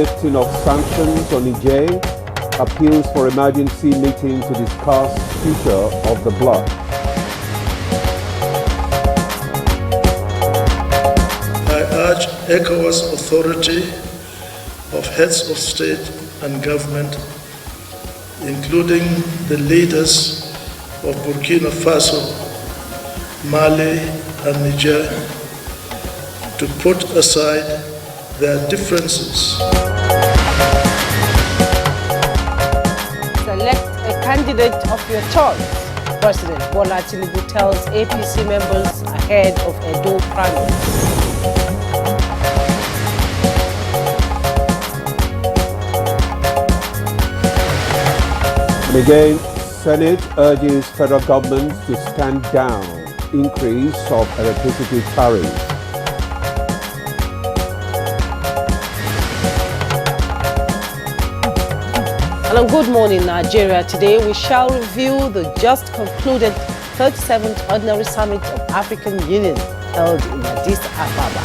lifting of sanctions on Niger, appeals for emergency meeting to discuss future of the bloc. I urge ECOWAS authority of heads of state and government, including the leaders of Burkina Faso, Mali, and Niger, to put aside their differences. Select a candidate of your choice. President Bola Tinubu tells APC members ahead of Edo primary. And again, Senate urges federal government to stand down increase of electricity tariffs. And good morning, Nigeria. Today we shall review the just concluded 37th Ordinary Summit of African Union held in Addis Ababa.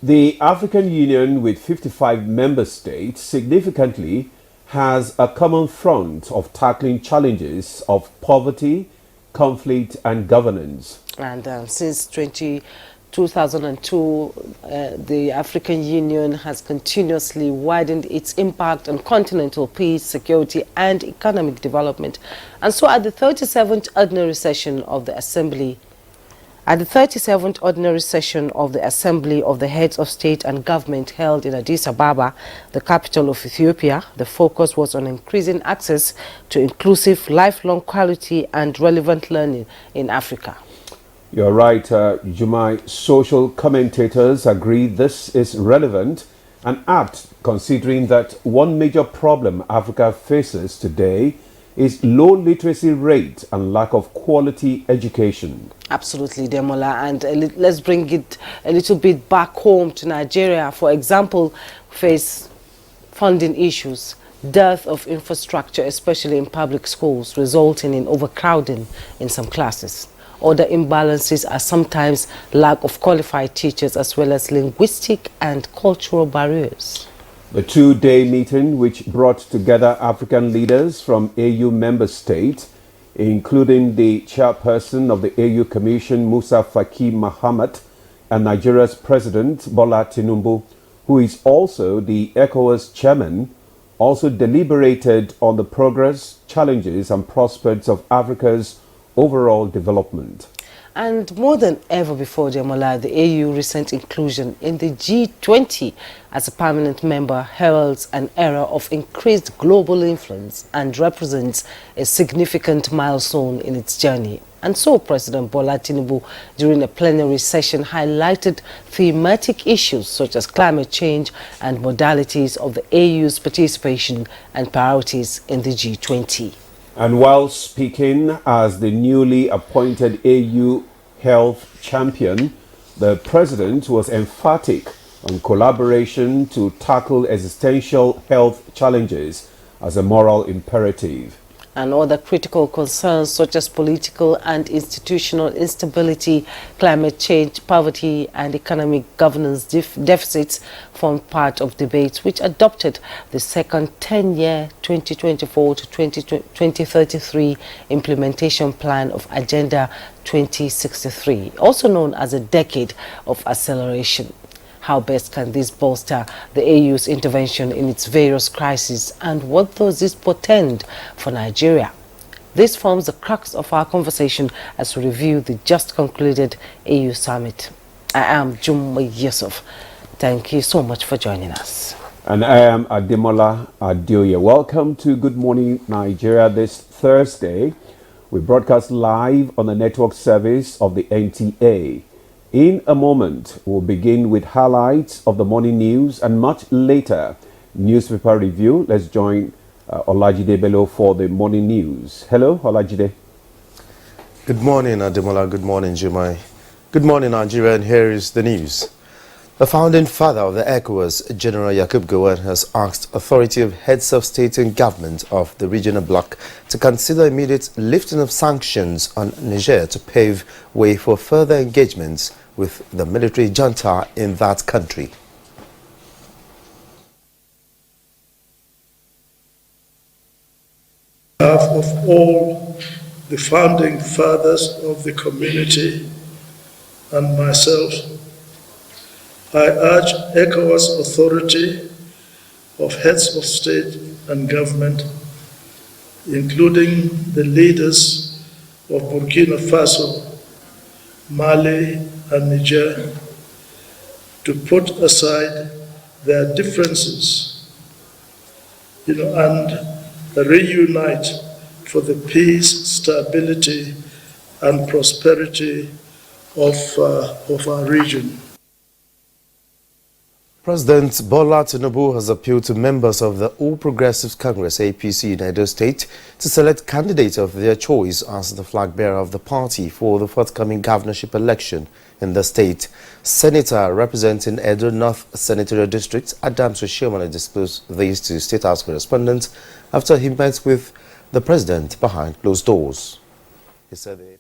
The African Union, with 55 member states, significantly has a common front of tackling challenges of poverty, conflict and governance. And since 2002, the African Union has continuously widened its impact on continental peace, security and economic development. And so at the 37th Ordinary Session of the Assembly, of the Heads of State and Government held in Addis Ababa, the capital of Ethiopia, the focus was on increasing access to inclusive, lifelong quality and relevant learning in Africa. You're right, Jumai. Social commentators agree this is relevant and apt, considering that one major problem Africa faces today is low literacy rate and lack of quality education. Absolutely, Demola. And let's bring it a little bit back home to Nigeria. For example, face funding issues, dearth of infrastructure, especially in public schools, resulting in overcrowding in some classes. Other imbalances are sometimes lack of qualified teachers as well as linguistic and cultural barriers. The two-day meeting, which brought together African leaders from AU member states, including the chairperson of the AU Commission, Musa Faki Mahamat, and Nigeria's President Bola Tinubu, who is also the ECOWAS chairman, also deliberated on the progress, challenges and prospects of Africa's overall development. And more than ever before, Demola, the AU recent inclusion in the G20 as a permanent member heralds an era of increased global influence and represents a significant milestone in its journey. And so President Bola Tinubu, during a plenary session, highlighted thematic issues such as climate change and modalities of the AU's participation and priorities in the G20. And while speaking as the newly appointed AU Health Champion, the President was emphatic on collaboration to tackle existential health challenges as a moral imperative. And other critical concerns such as political and institutional instability, climate change, poverty and economic governance deficits formed part of debates which adopted the second 10-year 2024 to 2033 implementation plan of Agenda 2063, also known as a decade of acceleration. How best can this bolster the AU's intervention in its various crises, and what does this portend for Nigeria? This forms the crux of our conversation as we review the just concluded AU Summit. I am Jumma Yusuf. Thank you so much for joining us. And I am Ademola Adeoye. Welcome to Good Morning Nigeria this Thursday. We broadcast live on the network service of the NTA. In a moment, we'll begin with highlights of the morning news and much later, newspaper review. Let's join Olajide Bello for the morning news. Hello, Olajide. Good morning, Ademola. Good morning, Jumai. Good morning, Nigeria, and here is the news. The founding father of the ECOWAS, General Yakub Gowon, has asked authority of heads of state and government of the regional bloc to consider immediate lifting of sanctions on Niger to pave way for further engagements with the military junta in that country. On behalf of all the founding fathers of the community and myself, I urge ECOWAS authority of heads of state and government, including the leaders of Burkina Faso, Mali, and Niger, to put aside their differences, and reunite for the peace, stability, and prosperity of our region. President Bola Tinubu has appealed to members of the All Progressives Congress APC in Edo State to select candidates of their choice as the flag bearer of the party for the forthcoming governorship election in the state. Senator representing Edo North Senatorial District, Adams Oshiomhole, disclosed this to State House correspondents after he met with the president behind closed doors. He said the APC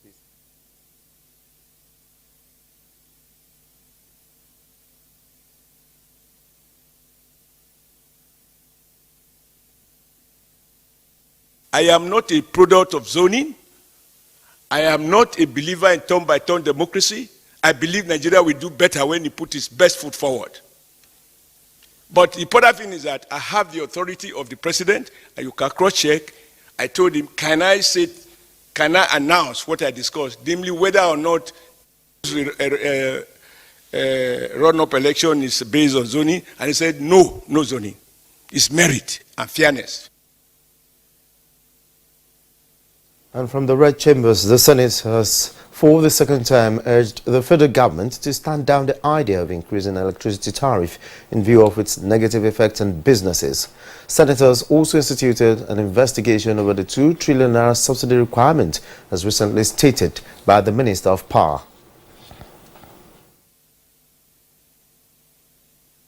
I am not a product of zoning. I am not a believer in turn-by-turn democracy. I believe Nigeria will do better when he puts his best foot forward. But the important thing is that I have the authority of the president, and you can cross-check. I told him, can I announce what I discussed, namely whether or not run-up election is based on zoning? And he said, no zoning. It's merit and fairness. And from the Red Chambers, the Senate has, for the second time, urged the federal government to stand down the idea of increasing electricity tariff in view of its negative effect on businesses. Senators also instituted an investigation over the 2 trillion naira subsidy requirement, as recently stated by the Minister of Power.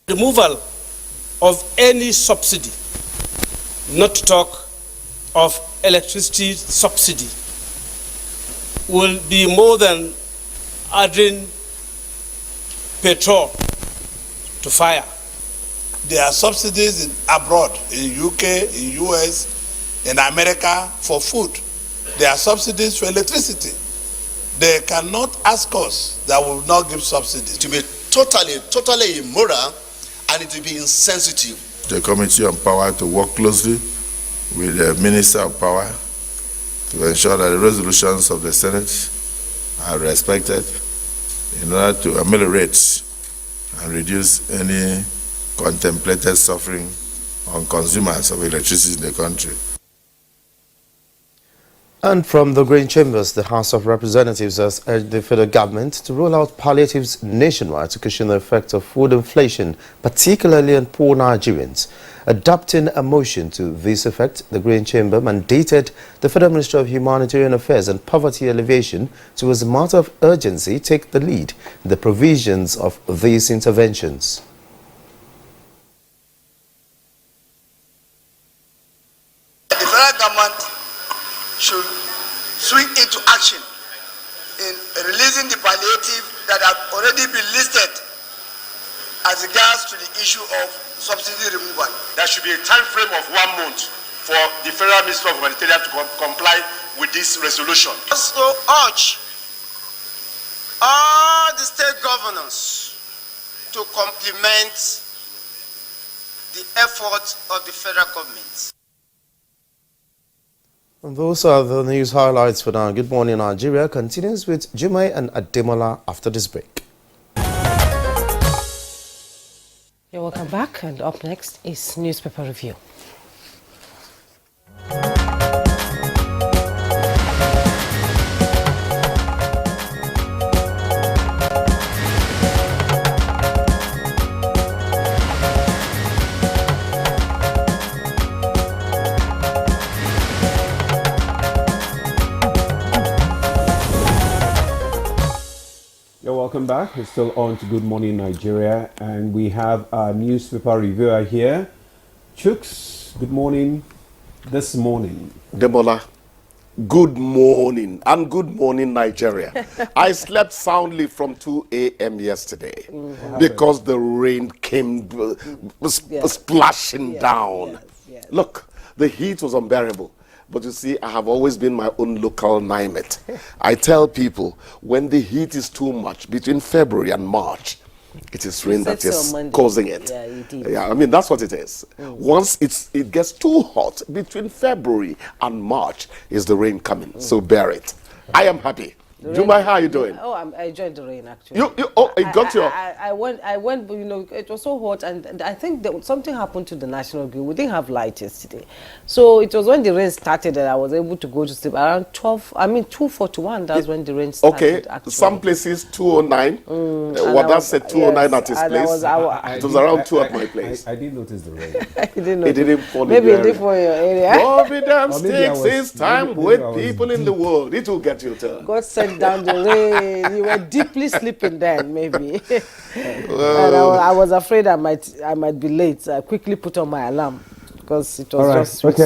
Removal of any subsidy, not to talk of electricity subsidy, will be more than adding petrol to fire. There are subsidies abroad, in UK, in US, in America for food. There are subsidies for electricity. They cannot ask us that we will not give subsidies. To be totally immoral, and it will be insensitive. The Committee on Power to work closely with the Minister of Power to ensure that the resolutions of the Senate are respected in order to ameliorate and reduce any contemplated suffering on consumers of electricity in the country. And from the Green Chambers, the House of Representatives has urged the federal government to roll out palliatives nationwide to cushion the effect of food inflation, particularly on poor Nigerians. Adopting a motion to this effect, the Green Chamber mandated the Federal Ministry of Humanitarian Affairs and Poverty Alleviation to, as a matter of urgency, take the lead in the provisions of these interventions. The federal government should swing into action in releasing the palliative that have already been listed as regards to the issue of subsidy removal. There should be a time frame of 1 month for the Federal Ministry of Humanitarian to comply with this resolution. Also urge all the state governors to complement the efforts of the federal government. And those are the news highlights for now. Good Morning Nigeria continues with Jumai and Ademola after this break. You're welcome back, and up next is Newspaper Review. You're welcome back. We're still on to Good Morning Nigeria, and we have our newspaper reviewer here. Chooks, good morning this morning. Debola, good morning and good morning, Nigeria. I slept soundly from 2 a.m. yesterday because the rain came splashing down. Yes. Look, the heat was unbearable. But you see, I have always been my own local Naimet. I tell people, when the heat is too much, between February and March, it is rain that is causing it. Yeah, you did. Yeah, I mean, that's what it is. Once it gets too hot, between February and March, is the rain coming. So bear it. I am happy. Jumai, how are you doing? Oh, I enjoyed the rain actually. It got your... I went, but you know, it was so hot, and I think that something happened to the national grid. We didn't have light yesterday, so it was when the rain started that I was able to go to sleep around 2:41. That's when the rain started. Okay, actually. Some places 2:09. Wada said 2:09 at his place. It was around 2 at my place. I didn't notice the rain. It didn't fall Maybe in it did for your area. Providence takes its time with people in the world. It will get your turn. God sent down the rain. You were deeply sleeping then, maybe. And I was afraid I might be late. I quickly put on my alarm because it was just straight.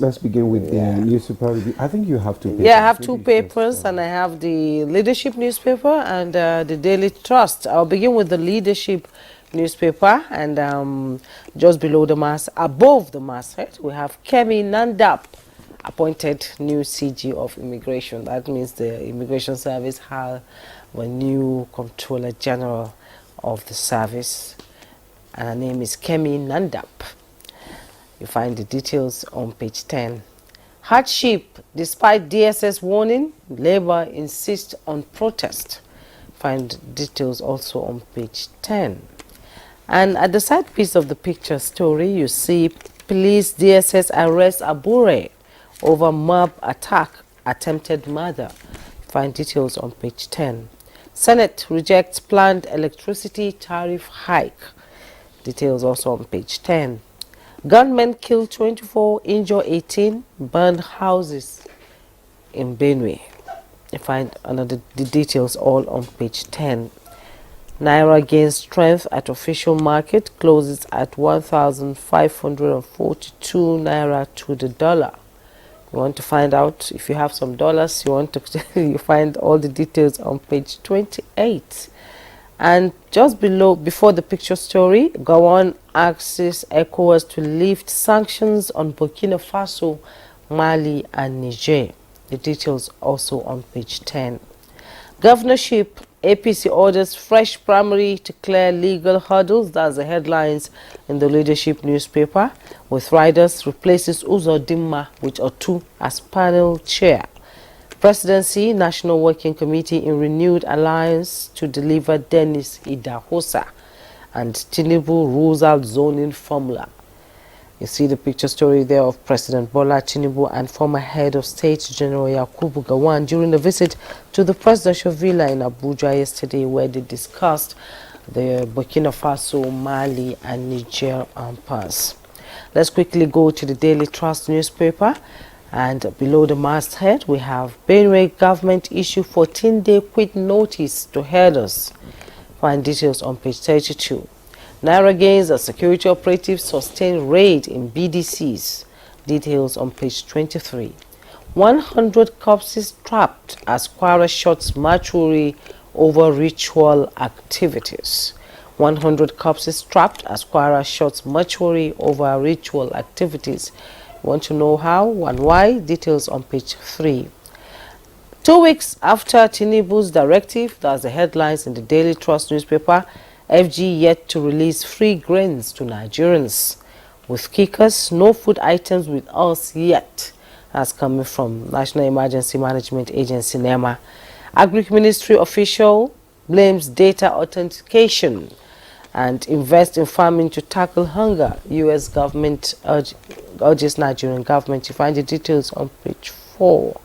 Let's begin with the newspaper review. I think you have two papers. Yeah, I have two papers, and I have the Leadership newspaper and the Daily Trust. I'll begin with the Leadership newspaper, and just below the mast, above the masthead, we have Kemi Nandap, appointed new CG of Immigration. That means the Immigration Service have a new Controller General of the service, and her name is Kemi Nandap. You find the details on page 10. Hardship, despite DSS warning, Labour insists on protest. Find details also on page 10. And at the side piece of the picture story, you see police DSS arrest Abure over mob attack, attempted murder. Find details on page 10. Senate rejects planned electricity tariff hike. Details also on page 10. Gunmen kill 24, injure 18, burned houses in Benue. You find the details all on page 10. Naira gains strength at official market, closes at 1,542 Naira to the dollar. You want to find out if you have some dollars, you find all the details on page 28. And just before the picture story, Gowon asks ECOWAS to lift sanctions on Burkina Faso, Mali and Niger. The details also on page 10. Governorship, APC orders fresh primary to clear legal hurdles. That's the headlines in the Leadership newspaper. With Riders replaces Uzodimma with Otu as panel chair. Presidency, National Working Committee in renewed alliance to deliver Dennis Idahosa. And Tinubu rules out zoning formula. You see the picture story there of President Bola Tinubu and former head of state General Yakubu Gowon during a visit to the presidential villa in Abuja yesterday, where they discussed the Burkina Faso, Mali and Niger impasse. Let's quickly go to the Daily Trust newspaper, and below the masthead we have Benue government issue 14-day quit notice to herders. Find details on page 32. Naira gains as security operatives sustain raid in BDCs. Details on page 23. 100 corpses trapped as Kwara shuts mortuary over ritual activities. 100 corpses trapped as Kwara shuts mortuary over ritual activities. You want to know how and why? Details on page 3. 2 weeks after Tinubu's directive, that's the headlines in the Daily Trust newspaper, FG yet to release free grains to Nigerians. With kickers, no food items with us yet. That's coming from National Emergency Management Agency, NEMA. Agric Ministry official blames data authentication and invest in farming to tackle hunger. U.S. government urges Nigerian government. You find the details on page 4.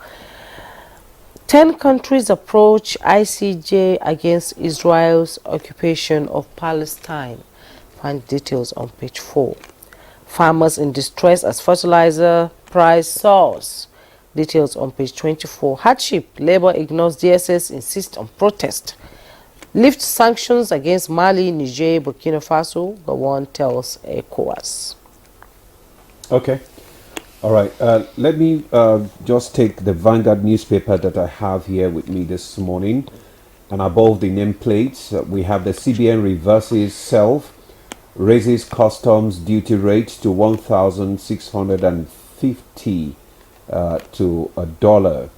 10 countries approach ICJ against Israel's occupation of Palestine. Find details on page 4. Farmers in distress as fertilizer price soars. Details on page 24. Hardship, Labour ignores DSS, insists on protest. Lift sanctions against Mali, Niger, Burkina Faso, the one tells ECOWAS. Okay. All right. Let me just take the Vanguard newspaper that I have here with me this morning. And above the nameplates, we have the CBN reverses self, raises customs duty rate to 1,650 to $1.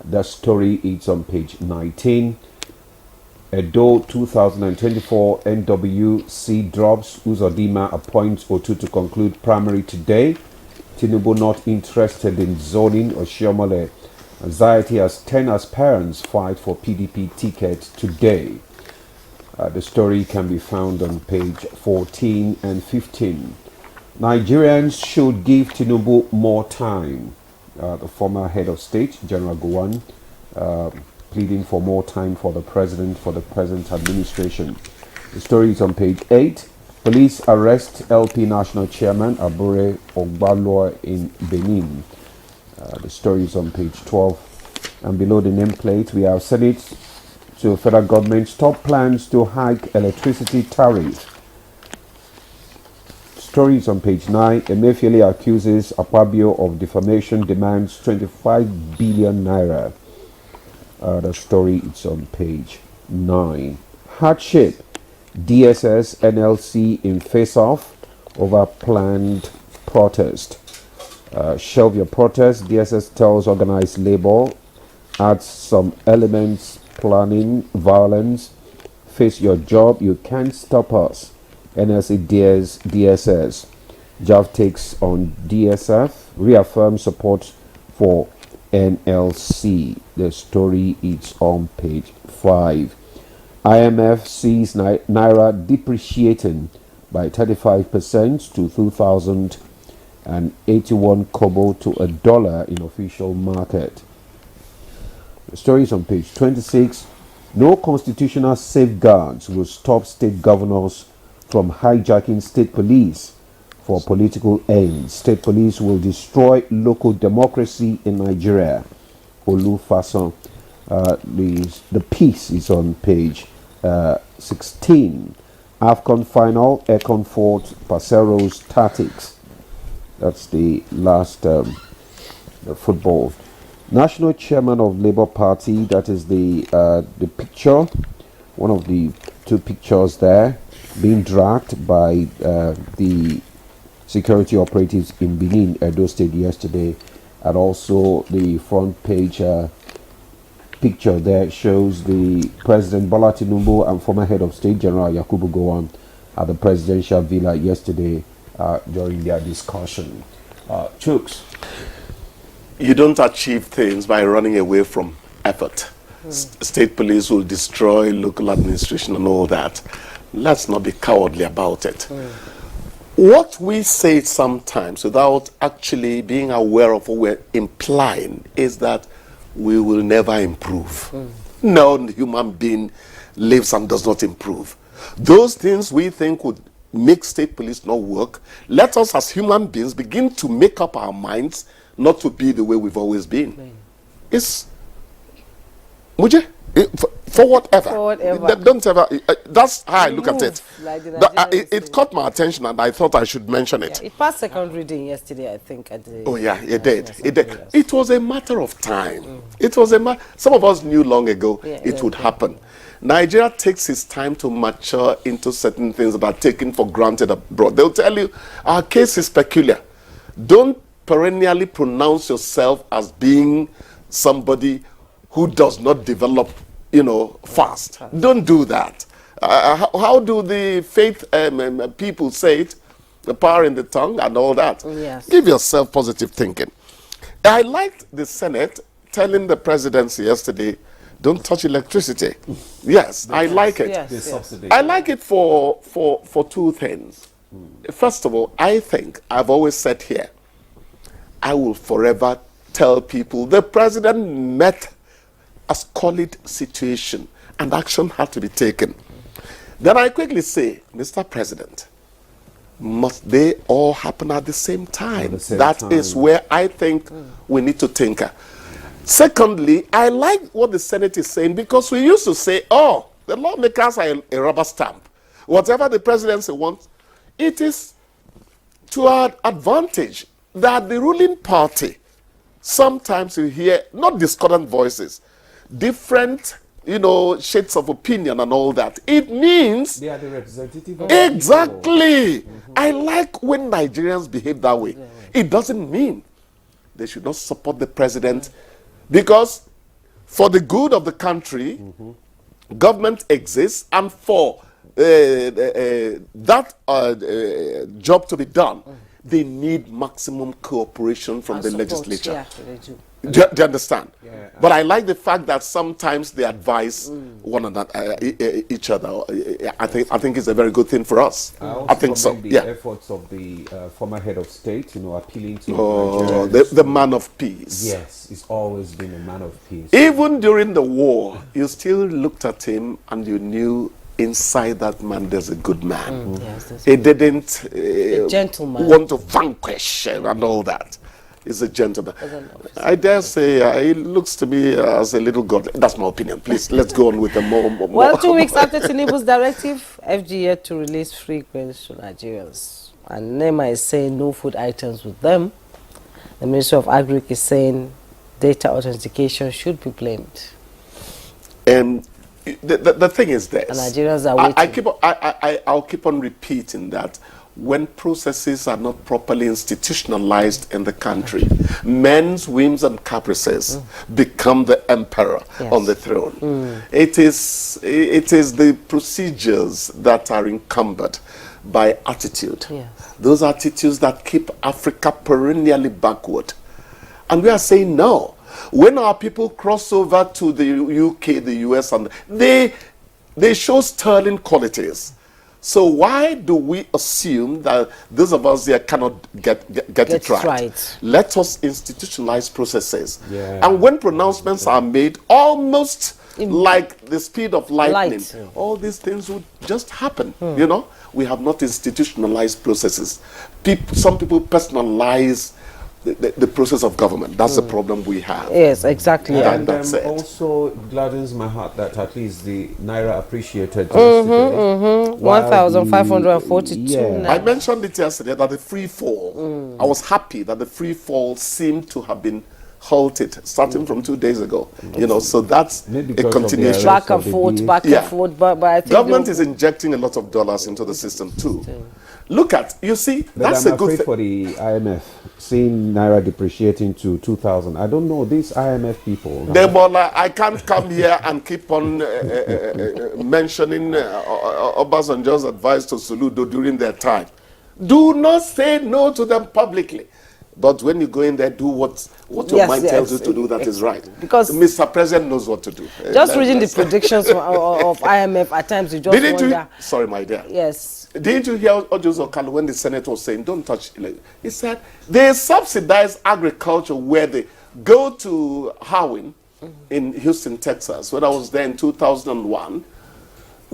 That story is on page 19. Edo 2024 NWC drops. Uzodimma appoints Otu to conclude primary today. Tinubu not interested in zoning. Oshiomole anxiety as 10 aspirants fight for PDP ticket today. The story can be found on page 14 and 15. Nigerians should give Tinubu more time. The former head of state, General Gowon, pleading for more time for the president for the present administration. The story is on page 8. Police arrest LP National Chairman Abure Ogbaloa in Benin. The story is on page 12. And below the nameplate, we have Senate to federal government stop plans to hike electricity tariff. Story is on page 9. Emefiele accuses Akpabio of defamation, demands 25 billion naira. The story is on page 9. Hardship. DSS, NLC in face-off over planned protest. Shelve your protest. DSS tells organized labor. Adds some elements, planning, violence. Face your job. You can't stop us. NLC dares DSS. JAV takes on DSF. Reaffirms support for NLC. The story is on page 5. IMF sees Naira depreciating by 35% to 2,081 kobo to $1 in official market. The story is on page 26. No constitutional safeguards will stop state governors from hijacking state police for political ends. State police will destroy local democracy in Nigeria. Olufason. The piece is on page 16. AFCON final, Econ Fort, Pacero's tactics. That's the last the football. National chairman of Labour Party, that is the picture, one of the two pictures there, being dragged by the security operatives in Benin, Edo State yesterday, and also the front page picture there shows the President Bola Tinubu and former head of state General Yakubu Gowon at the presidential villa yesterday during their discussion. Chooks. You don't achieve things by running away from effort. State police will destroy local administration and all that. Let's not be cowardly about it. What we say sometimes without actually being aware of what we're implying is that we will never improve. No human being lives and does not improve. Those things we think would make state police not work, let us as human beings begin to make up our minds not to be the way we've always been. It's Muje, for whatever. For whatever. Don't ever. That's how I look at it. Like it caught my attention, and I thought I should mention it. Yeah, it passed second reading yesterday, I think. At the, oh yeah, it did. It did. It was a matter of time. It was a some of us knew long ago it would happen. Nigeria takes its time to mature into certain things that are taken for granted abroad. They'll tell you our case is peculiar. Don't perennially pronounce yourself as being somebody who does not develop, fast. Don't do that. How do the faith people say it? The power in the tongue and all that. Yes. Give yourself positive thinking. I liked the Senate telling the presidency yesterday, don't touch electricity. Yes, I like it. Yes. I like it for two things. First of all, I think I've always said here, I will forever tell people the president met a squalid situation and action had to be taken. Then I quickly say, Mr. President, must they all happen at the same time? That is where I think we need to tinker. Secondly, I like what the Senate is saying, because we used to say, oh, The lawmakers are a rubber stamp. Whatever the presidency wants, it is to our advantage that the ruling party, sometimes you hear not discordant voices, different, shades of opinion and all that. It means they are the representative of exactly. I like when Nigerians behave that way. It doesn't mean they should not support the president, because for the good of the country, government exists, and for that job to be done, they need maximum cooperation from the legislature. Yeah, they do. Do you understand? Yeah. But I like the fact that sometimes they advise one another, each other. I think it's a very good thing for us. I think so. The Yeah. efforts of the former head of state, appealing to the man of peace. Yes, he's always been a man of peace. Even during the war, you still looked at him and you knew inside that man there's a good man. Yes, he didn't a gentleman. Want to vanquish and all that. He's a gentleman. I dare say he looks to me as a little god. That's my opinion. Please, let's go on with the more. Well, 2 weeks after Tinubu's directive, FG yet to release free grains to Nigerians. And NEMA is saying no food items with them. The Ministry of Agric is saying data authentication should be blamed. The thing is this. And Nigerians are waiting. I'll keep on repeating that. When processes are not properly institutionalized in the country, men's whims and caprices become the emperor on the throne. It is the procedures that are encumbered by attitude. Those attitudes that keep Africa perennially backward. And we are saying no. When our people cross over to the UK, the US, and they show sterling qualities. So why do we assume that those of us here cannot get it right? Let us institutionalize processes. And when pronouncements are made almost like the speed of lightning, all these things would just happen. We have not institutionalized processes. Some people personalize the process of government. That's the problem we have. Yes, exactly. And also gladdens my heart that at least the Naira appreciated yesterday. 1,542. I mentioned it yesterday that the free fall, I was happy that the free fall seemed to have been halted starting from 2 days ago. So that's a continuation. Back and forth, but I think government is injecting a lot of dollars into the system too. Look at, you see, that's a good thing. For the IMF, seeing Naira depreciating to 2,000. I don't know, these IMF people. I can't come here and keep on mentioning Obasanjo's advice to Soludo during their time. Do not say no to them publicly. But when you go in there, do what your mind tells you to do that is right. Because Mr. President knows what to do. Just reading the predictions of IMF, at times you just wonder. Sorry, my dear. Yes. Didn't you hear Ojo Okalu when the Senate was saying, don't touch it? He said, they subsidize agriculture where they go to Howin in Houston, Texas, when I was there in 2001.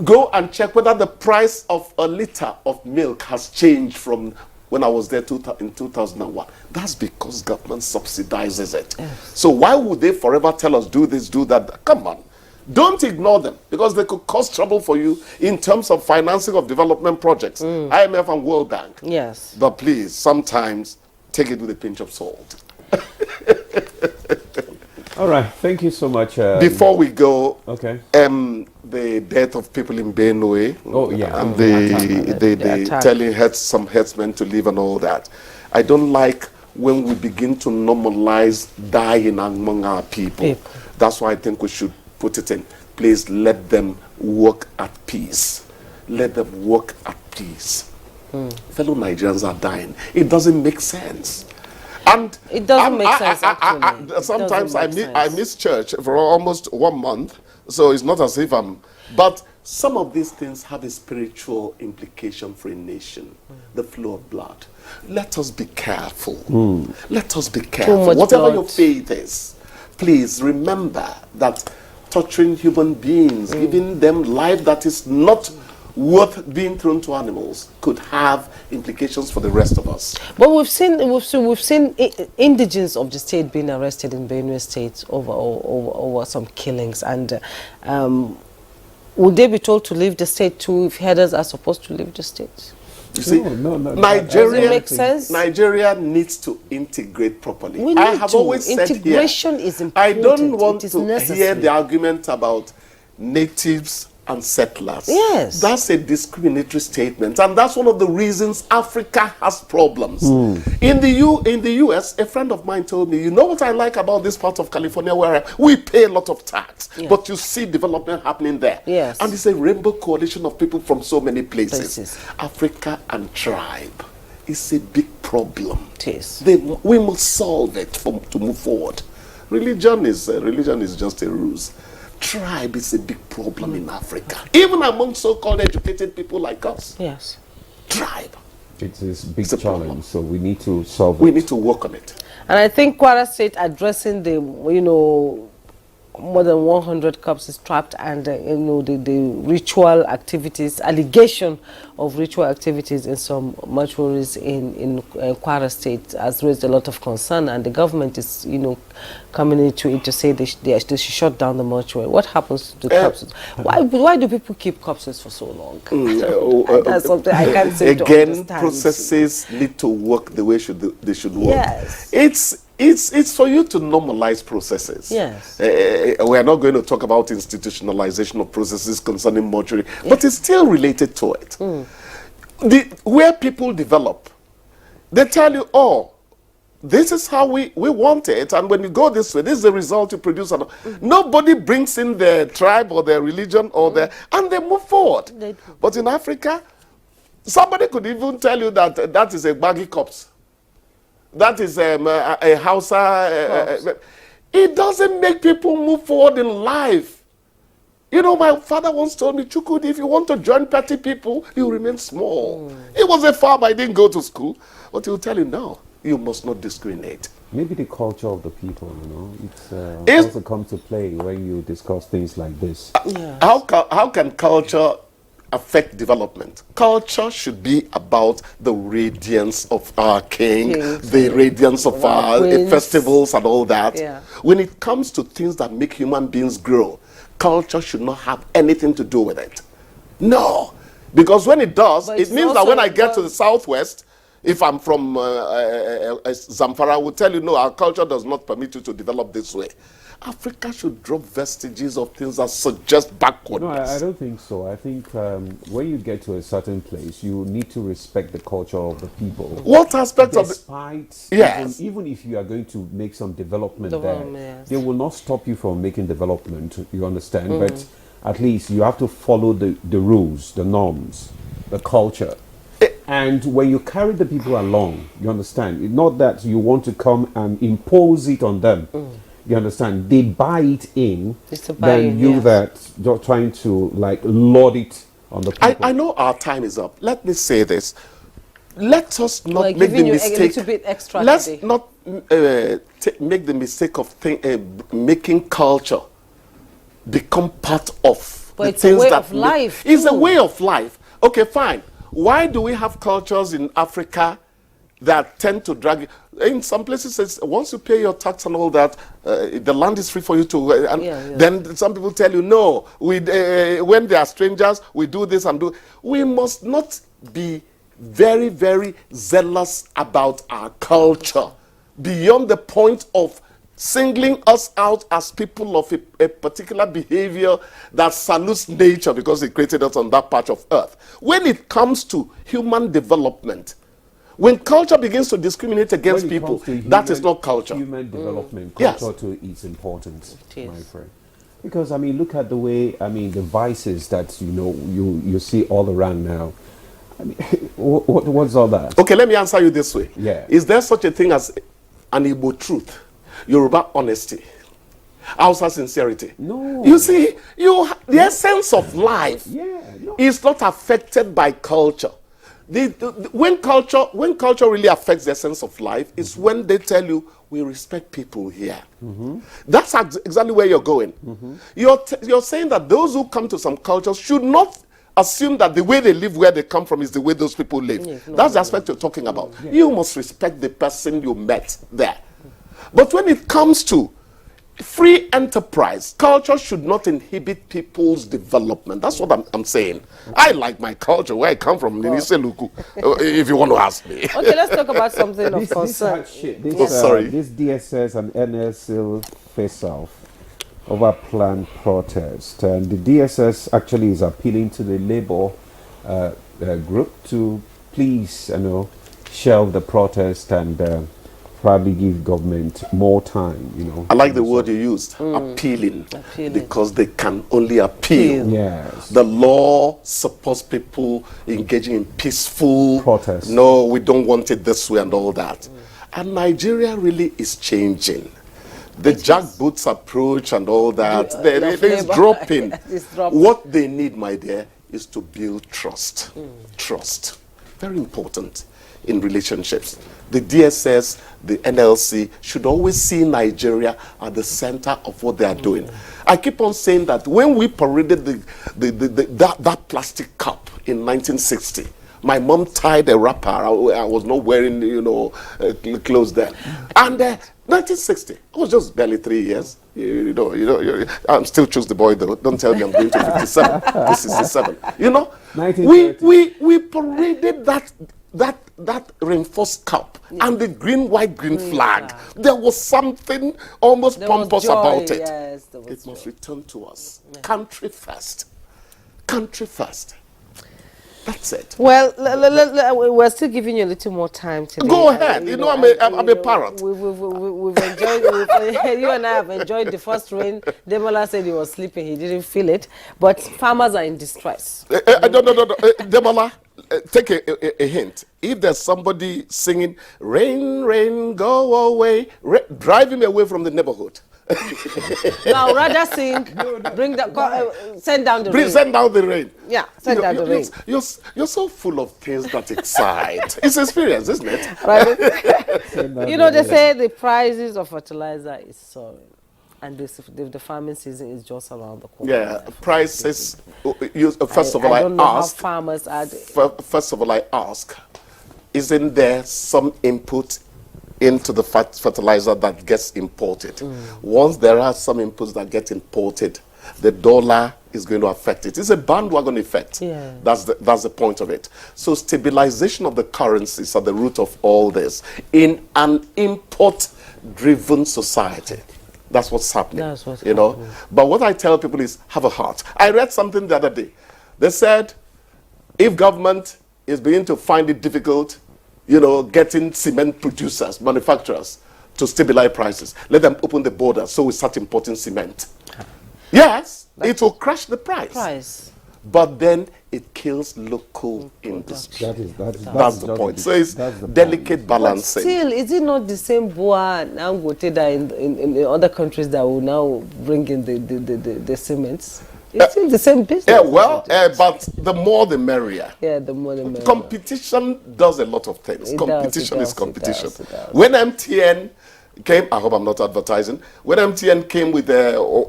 Go and check whether the price of a liter of milk has changed from when I was there in 2001. That's because government subsidizes it. So why would they forever tell us do this, do that? Come on. Don't ignore them, because they could cause trouble for you in terms of financing of development projects, IMF and World Bank. Yes. But please, sometimes take it with a pinch of salt. All right, thank you so much. Before we go, the death of people in Benue, and the telling some headsmen to leave and all that. I don't like when we begin to normalize dying among our people. That's why I think we should put it in. Please let them work at peace. Let them work at peace. Fellow Nigerians are dying. It doesn't make sense. And it doesn't make sense. Sometimes I miss church for almost 1 month, so it's not as if I'm. But some of these things have a spiritual implication for a nation. The flow of blood. Let us be careful. Let us be careful. Whatever your faith is, please remember that torturing human beings, giving them life that is not worth being thrown to animals, could have implications for the rest of us. But we've seen indigents of the state being arrested in Benue State over some killings, and Would they be told to leave the state too if herders are supposed to leave the state? You see, no. Nigeria, Does it make sense? Nigeria needs to integrate properly. We I need have to. always said here, Integration is important. I don't want It is to necessary. hear the argument about natives and settlers. Yes. That's a discriminatory statement, and that's one of the reasons Africa has problems. In the US, a friend of mine told me, you know what I like about this part of California where we pay a lot of tax, but you see development happening there. Yes. And it's a rainbow coalition of people from so many places. Africa and tribe is a big problem. It is. We must solve it to move forward. Religion is just a ruse. Tribe is a big problem in Africa, even among so-called educated people like us. Yes. Tribe. It is a big It's a challenge, problem. so we need to solve We it. need to work on it. And I think Kwara State addressing the, more than 100 corpses trapped and, the ritual activities, allegation of ritual activities in some mortuaries in Kwara State has raised a lot of concern, and the government is, coming into it to say they should shut down the mortuary. What happens to the corpses? Why do people keep corpses for so long? That's something I can't seem to Again, understand. processes need to work the way they should work. Yes. It's for you to normalize processes. Yes. We are not going to talk about institutionalization of processes concerning mortuary, but it's still related to it. Where people develop, they tell you, oh, this is how we want it, and when you go this way, this is the result you produce. Nobody brings in their tribe or their religion and they move forward. But in Africa, somebody could even tell you that that is a baggy corpse. That is a Hausa. It doesn't make people move forward in life. My father once told me, Chukwudi, if you want to join petty people, you remain small. He was a farmer, I didn't go to school. But he will tell you, no, you must not discriminate. Maybe the culture of the people, it's also come to play when you discuss things like this. How can culture affect development? Culture should be about the radiance of our king, the radiance of our festivals and all that. When it comes to things that make human beings grow, culture should not have anything to do with it. No. Because when it does, it means that when I get to the southwest, if I'm from Zamfara, I will tell you, no, our culture does not permit you to develop this way. Africa should drop vestiges of things that suggest backwardness. No, I don't think so. I think when you get to a certain place, you need to respect the culture of the people. What aspects of it? Even if you are going to make some development there, they will not stop you from making development, you understand? But at least you have to follow the rules, the norms, the culture. And when you carry the people along, you understand? It's not that you want to come and impose it on them. You understand? They buy it in, than you that you're trying to lord it on the people. I know our time is up. Let me say this. Let us not make the mistake. A little bit extra let's today. not make the mistake of making culture become part of but the it's things a way that of life. It's a way of life. Okay, fine. Why do we have cultures in Africa that tend to drag? In some places, once you pay your tax and all that, the land is free for you to. Then some people tell you, no, when they are strangers, we do this and do. We must not be very, very zealous about our culture beyond the point of singling us out as people of a particular behavior that salutes nature because it created us on that patch of earth. When it comes to human development, when culture begins to discriminate against people, that is not culture. Human development, culture too is important, my friend. Because, look at the way, the vices that, you see all around now. What's all that? Okay, let me answer you this way. Yeah. Is there such a thing as an Igbo truth, Yoruba honesty, Hausa sincerity? No. You see, the essence of life is not affected by culture. When culture really affects the essence of life is when they tell you, we respect people here. That's exactly where you're going. You're saying that those who come to some cultures should not assume that the way they live where they come from is the way those people live. That's the aspect you're talking about. You must respect the person you met there. But when it comes to free enterprise. Culture should not inhibit people's development. That's what I'm saying. I like my culture, where I come from, Niniseluku, if you want to ask me. Okay, let's talk about something of concern. This DSS and NSL face-off over planned protest. And the DSS actually is appealing to the Labour group to please, shelve the protest and probably give government more time, I like the word you used, appealing, because they can only appeal. Yes. The law supports people engaging in peaceful protest. No, we don't want it this way and all that. And Nigeria really is changing. The jackboots approach and all that, it's dropping. What they need, my dear, is to build trust. Trust. Very important in relationships. The DSS, the NLC should always see Nigeria at the center of what they are doing. I keep on saying that when we paraded that plastic cup in 1960, my mom tied a wrapper. I was not wearing, clothes then. And 1960, I was just barely 3 years. I'm still choose the boy though. Don't tell me I'm going to 57. This is 67. We paraded that reinforced cup and the green, white, green flag. There was something almost pompous about it. Yes, it must return to us. Country first. Country first. That's it. Well, we're still giving you a little more time today. Go ahead. I'm a parrot. We've enjoyed. You and I have enjoyed the first rain. Demola said he was sleeping. He didn't feel it. But farmers are in distress. No. Demola, take a hint. If there's somebody singing, rain, rain, go away, drive him away from the neighborhood. Now, rather sing, send down the rain. Send down the rain. Yeah, send down the rain. You're so full of things that excite. It's experience, isn't it? Right. They say the prices of fertilizer is soaring. And the farming season is just around the corner. Yeah, prices. First of all, I ask. Farmers are. First of all, I ask, isn't there some input into the fertilizer that gets imported? Once there are some inputs that get imported, the dollar is going to affect it. It's a bandwagon effect. Yeah. That's the point of it. So stabilization of the currencies are the root of all this in an import-driven society. That's what's happening. That's what's happening. But what I tell people is, have a heart. I read something the other day. They said, if government is beginning to find it difficult, getting cement producers, manufacturers, to stabilize prices, let them open the border so we start importing cement. Yes, it will crash the price. But then it kills local industry. That's the point. So it's delicate balancing. But still, is it not the same boa now in other countries that will now bring in the cements? It's still the same business. Yeah, well, but the more the merrier. Yeah, the more the merrier. Competition does a lot of things. Competition is competition. It does. When MTN came, I hope I'm not advertising, when MTN came with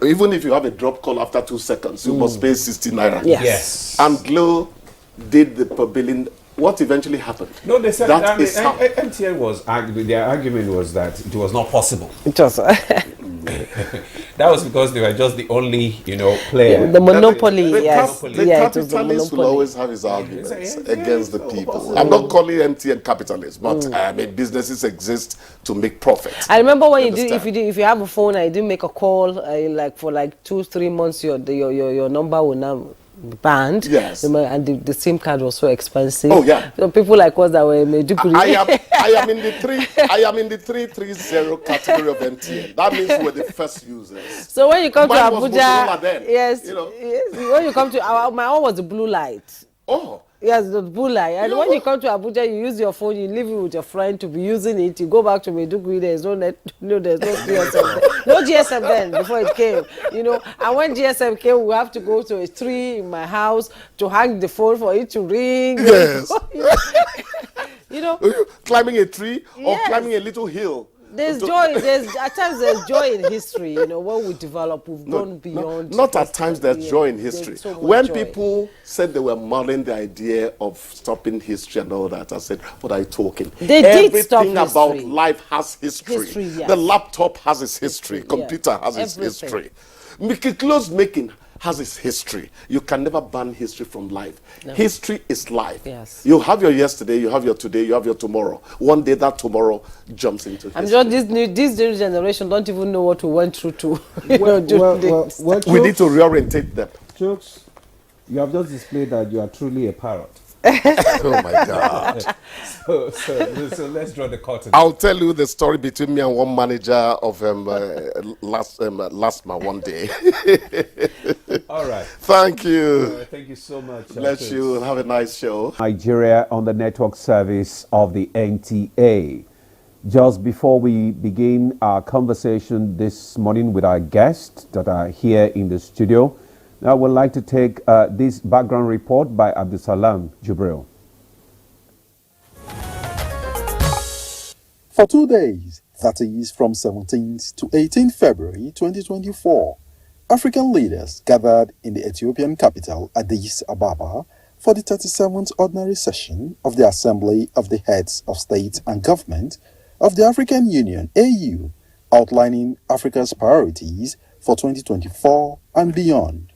even if you have a drop call after 2 seconds, you must pay 60 naira. Yes. And Glo did the per billion. What eventually happened? No, they said MTN was their argument was that it was not possible. It was. That was because they were just the only, player. The monopoly. The it was the capitalist will always have his arguments against the people. I'm not calling MTN capitalist, but businesses exist to make profit. I remember when if you have a phone and you didn't make a call, for 2-3 months, your number will now banned. Yes. And the SIM card was so expensive. Oh yeah. So people like us that were in Maiduguri. I am in the 330 category of MTN. That means we're the first users. So when you come to Abuja, yes, when you come to my own was the blue light. Oh. Yes, the blue light. And when you come to Abuja, you use your phone, you leave it with your friend to be using it. You go back to Maiduguri, there's no net, there's no GSM. No GSM then before it came, And when GSM came, we have to go to a tree in my house to hang the phone for it to ring. Yes. Climbing a tree or climbing a little hill There's joy. At times there's joy in history. You know, when we develop, we've gone beyond. Not at times there's joy in history. So when joy. people said they were mulling the idea of stopping history and all that, I said, what are you talking? They did stop Everything about history. life has history. Yes. The laptop has its history. Computer has its history. Clothes making has its history. You can never ban history from life. No. History is life. Yes. You have your yesterday, you have your today, you have your tomorrow. One day that tomorrow jumps into history. I'm sure this new generation don't even know what we went through to. We need to reorientate them. Jokes, you have just displayed that you are truly a parrot. Oh my God. So let's draw the curtain. I'll tell you the story between me and one manager of last month one day. All right. Thank you. Thank you so much. Bless you and have a nice show. Nigeria on the network service of the NTA. Just before we begin our conversation this morning with our guests that are here in the studio, I would like to take this background report by Abdusalam Jubril. For 2 days, that is from 17th to 18th February 2024, African leaders gathered in the Ethiopian capital Addis Ababa for the 37th ordinary session of the Assembly of the Heads of State and Government of the African Union AU, outlining Africa's priorities for 2024 and beyond.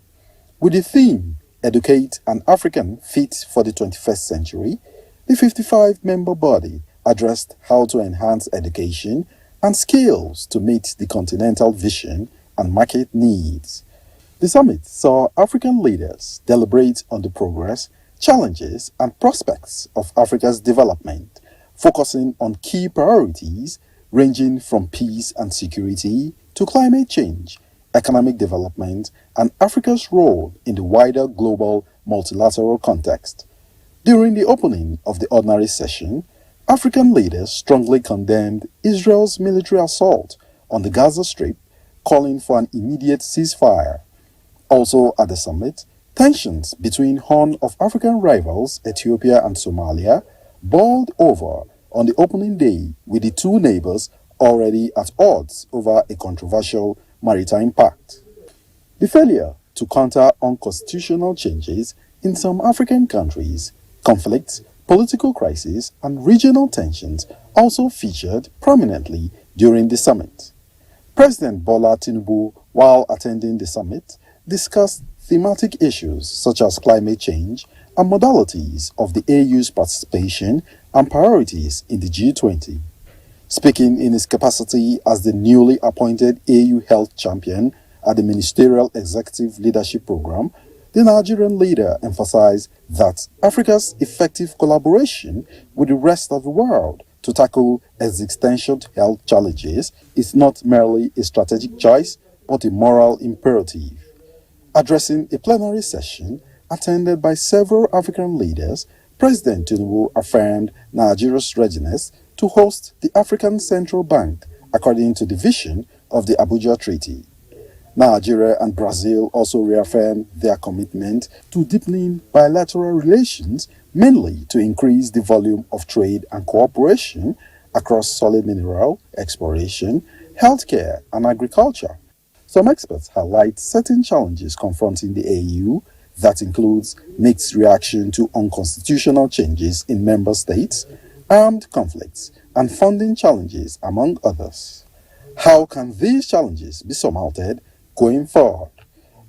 With the theme, Educate an African Fit for the 21st Century, the 55-member body addressed how to enhance education and skills to meet the continental vision and market needs. The summit saw African leaders deliberate on the progress, challenges, and prospects of Africa's development, focusing on key priorities ranging from peace and security to climate change, economic development, and Africa's role in the wider global multilateral context. During the opening of the ordinary session, African leaders strongly condemned Israel's military assault on the Gaza Strip, calling for an immediate ceasefire. Also at the summit, tensions between Horn of African rivals Ethiopia and Somalia boiled over on the opening day, with the two neighbors already at odds over a controversial maritime pact. The failure to counter unconstitutional changes in some African countries, conflicts, political crises, and regional tensions also featured prominently during the summit. President Bola Tinubu, while attending the summit, discussed thematic issues such as climate change and modalities of the AU's participation and priorities in the G20. Speaking in his capacity as the newly appointed AU Health Champion at the Ministerial Executive Leadership Program, the Nigerian leader emphasized that Africa's effective collaboration with the rest of the world to tackle existential health challenges is not merely a strategic choice, but a moral imperative. Addressing a plenary session attended by several African leaders, President Tinubu affirmed Nigeria's readiness to host the African Central Bank according to the vision of the Abuja Treaty. Nigeria and Brazil also reaffirmed their commitment to deepening bilateral relations, mainly to increase the volume of trade and cooperation across solid mineral, exploration, healthcare, and agriculture. Some experts highlight certain challenges confronting the AU that includes mixed reaction to unconstitutional changes in member states, armed conflicts, and funding challenges, among others. How can these challenges be surmounted going forward?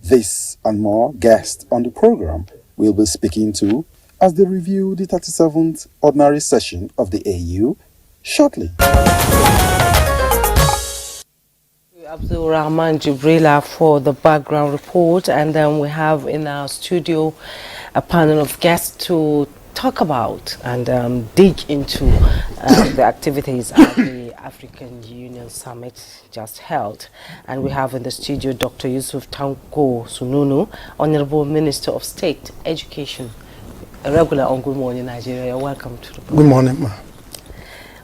This and more guests on the program will be speaking to as they review the 37th ordinary session of the AU shortly. Abdul Rahman Jibrila for the background report, and then we have in our studio a panel of guests to talk about and dig into the activities at the African Union Summit just held. And we have in the studio Dr. Yusuf Tanko Sununu, Honorable Minister of State Education, a regular on Good Morning Nigeria. You're welcome to the program. Good morning, ma.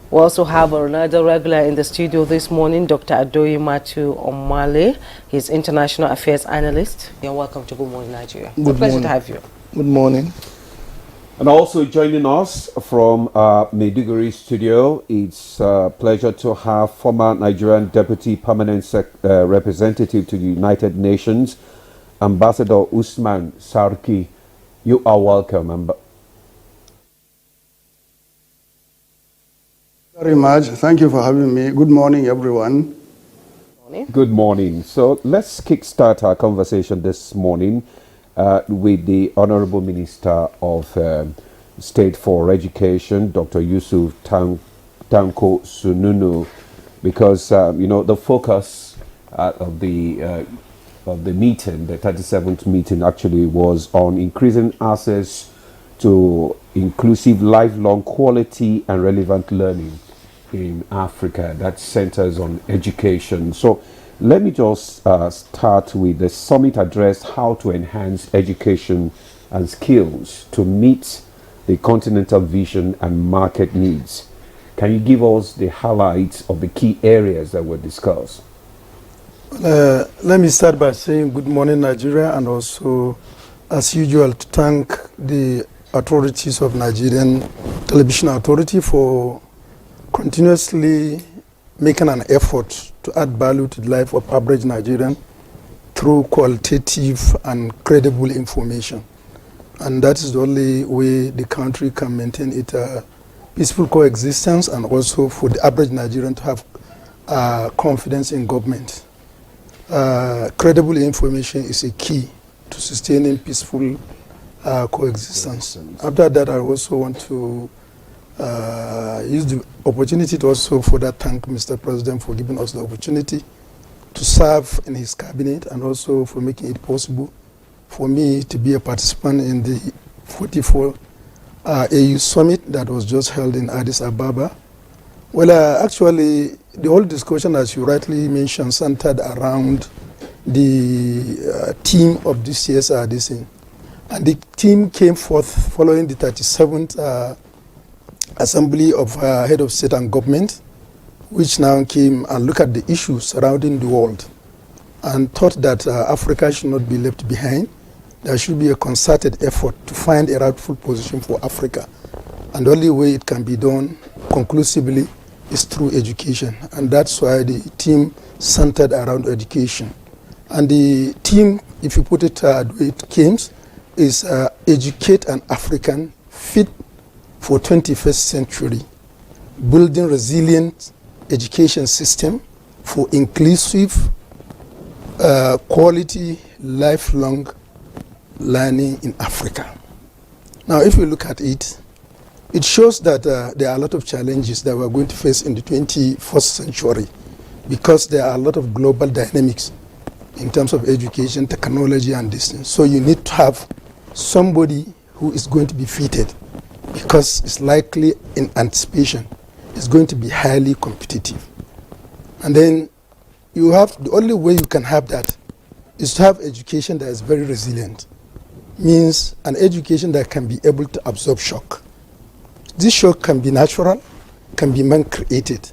We also have another regular in the studio this morning, Dr. Adoyi Matthew Omale. He's International Affairs Analyst. You're welcome to Good Morning Nigeria. It's a pleasure to have you. Good morning. And also joining us from Maiduguri studio, it's a pleasure to have former Nigerian Deputy Permanent Representative to the United Nations, Ambassador Usman Sarki. You are welcome. Very much. Thank you for having me. Good morning, everyone. Good morning. So let's kickstart our conversation this morning with the Honorable Minister of State for Education, Dr. Yusuf Tanko Sununu, because the focus of the meeting, the 37th meeting, actually was on increasing access to inclusive, lifelong, quality, and relevant learning in Africa that centers on education. So let me just start with the summit address, how to enhance education and skills to meet the continental vision and market needs. Can you give us the highlights of the key areas that were discussed? Let me start by saying good morning, Nigeria, and also, as usual, to thank the authorities of Nigerian Television Authority for continuously making an effort to add value to the life of average Nigerian through qualitative and credible information. And that is the only way the country can maintain its peaceful coexistence, and also for the average Nigerian to have confidence in government. Credible information is a key to sustaining peaceful coexistence. After that, I also want to use the opportunity to also further thank Mr. President for giving us the opportunity to serve in his cabinet, and also for making it possible for me to be a participant in the 44 AU summit that was just held in Addis Ababa. Well, actually, the whole discussion, as you rightly mentioned, centered around the theme of this year's CSRDC. And the theme came forth following the 37th Assembly of Head of State and Government, which now came and looked at the issues surrounding the world and thought that Africa should not be left behind. There should be a concerted effort to find a rightful position for Africa. And the only way it can be done conclusively is through education. And that's why the theme centered around education. And the theme, if you put it the way it came, is educate an African fit for 21st century, building resilient education system for inclusive, quality, lifelong learning in Africa. Now, if you look at it, it shows that there are a lot of challenges that we're going to face in the 21st century, because there are a lot of global dynamics in terms of education, technology, and distance. So you need to have somebody who is going to be fitted, because it's likely in anticipation it's going to be highly competitive. And then you have, the only way you can have that is to have education that is very resilient. Means an education that can be able to absorb shock. This shock can be natural, can be man-created.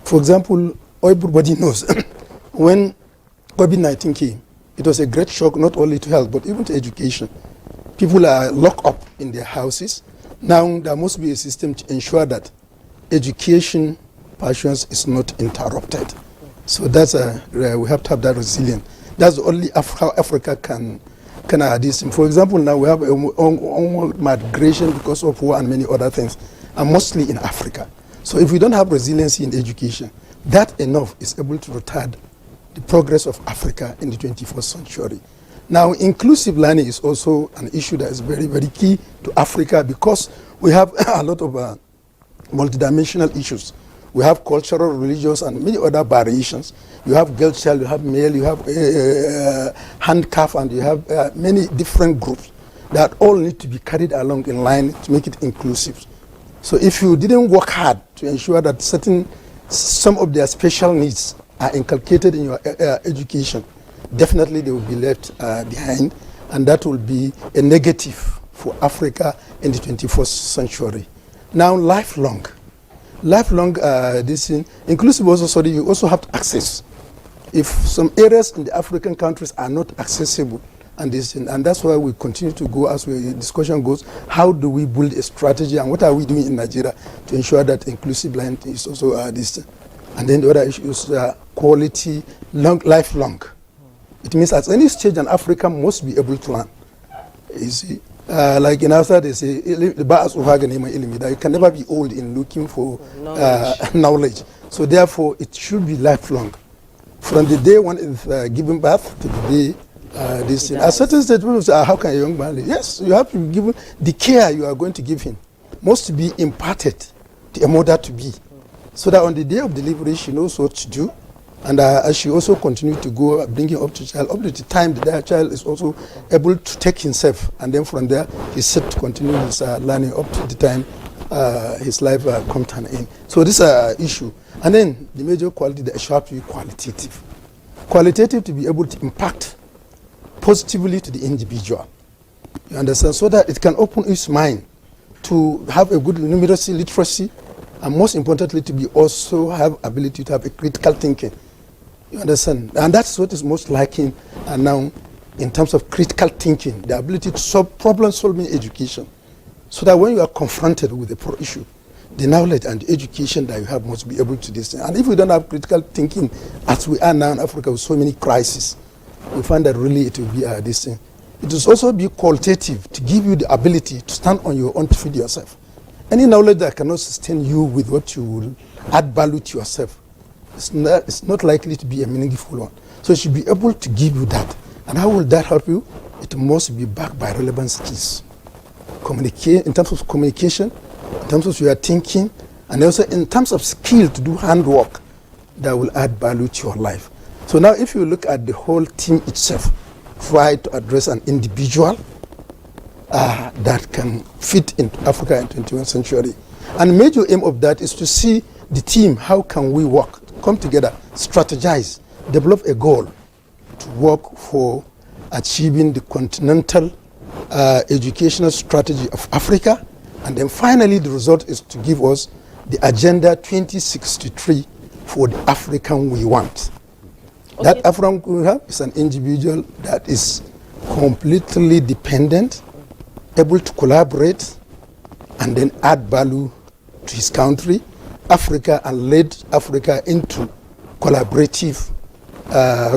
For example, everybody knows when COVID-19 came, it was a great shock not only to health but even to education. People are locked up in their houses. Now there must be a system to ensure that education passions is not interrupted. So that's we have to have that resilience. That's only how Africa can add this. For example, now we have a migration because of war and many other things, and mostly in Africa. So if we don't have resiliency in education, that enough is able to retard the progress of Africa in the 21st century. Now, inclusive learning is also an issue that is very, very key to Africa, because we have a lot of multidimensional issues. We have cultural, religious, and many other variations. You have girl child, you have male, you have handcuff, and you have many different groups that all need to be carried along in line to make it inclusive. So if you didn't work hard to ensure that some of their special needs are inculcated in your education, definitely they will be left behind, and that will be a negative for Africa in the 21st century. Now, lifelong, this inclusive also, sorry, you also have to access. If some areas in the African countries are not accessible, and this, and that's why we continue to go as the discussion goes. How do we build a strategy, and what are we doing in Nigeria to ensure that inclusive learning is also this? And then the other issue is quality, lifelong. It means at any stage, an African must be able to learn. You see, like in Hausa, they say, that you can never be old in looking for knowledge. So therefore, it should be lifelong. From the day one is given birth to the day this thing. At certain stage, people say, how can a young man live? Yes, you have to be given the care you are going to give him must be imparted to a mother to be, so that on the day of delivery she knows what to do, and as she also continue to go, bringing up to child, up to the time that child is also able to take himself, and then from there he's set to continue his learning up to the time his life comes to an end. So this issue, and then the major quality that should be qualitative. Qualitative to be able to impact positively to the individual. You understand? So that it can open his mind to have a good numeracy, literacy, and most importantly to be also have ability to have a critical thinking. You understand? And that's what is most lacking now in terms of critical thinking, the ability to solve problem-solving education. So that when you are confronted with a pro issue, the knowledge and the education that you have must be able to do this. And if we don't have critical thinking, as we are now in Africa with so many crises, we find that really it will be this thing. It will also be qualitative to give you the ability to stand on your own to feed yourself. Any knowledge that cannot sustain you with what you will add value to yourself, it's not likely to be a meaningful one. So it should be able to give you that. And how will that help you? It must be backed by relevant skills. Communicate in terms of communication, in terms of your thinking, and also in terms of skill to do handwork that will add value to your life. So now if you look at the whole team itself, try to address an individual that can fit into Africa in 21st century. And the major aim of that is to see the team, how can we work, come together, strategize, develop a goal to work for achieving the continental educational strategy of Africa. And then finally the result is to give us the Agenda 2063 for the African we want. Okay. That African we have is an individual that is completely dependent, able to collaborate, and then add value to his country, Africa, and lead Africa into collaborative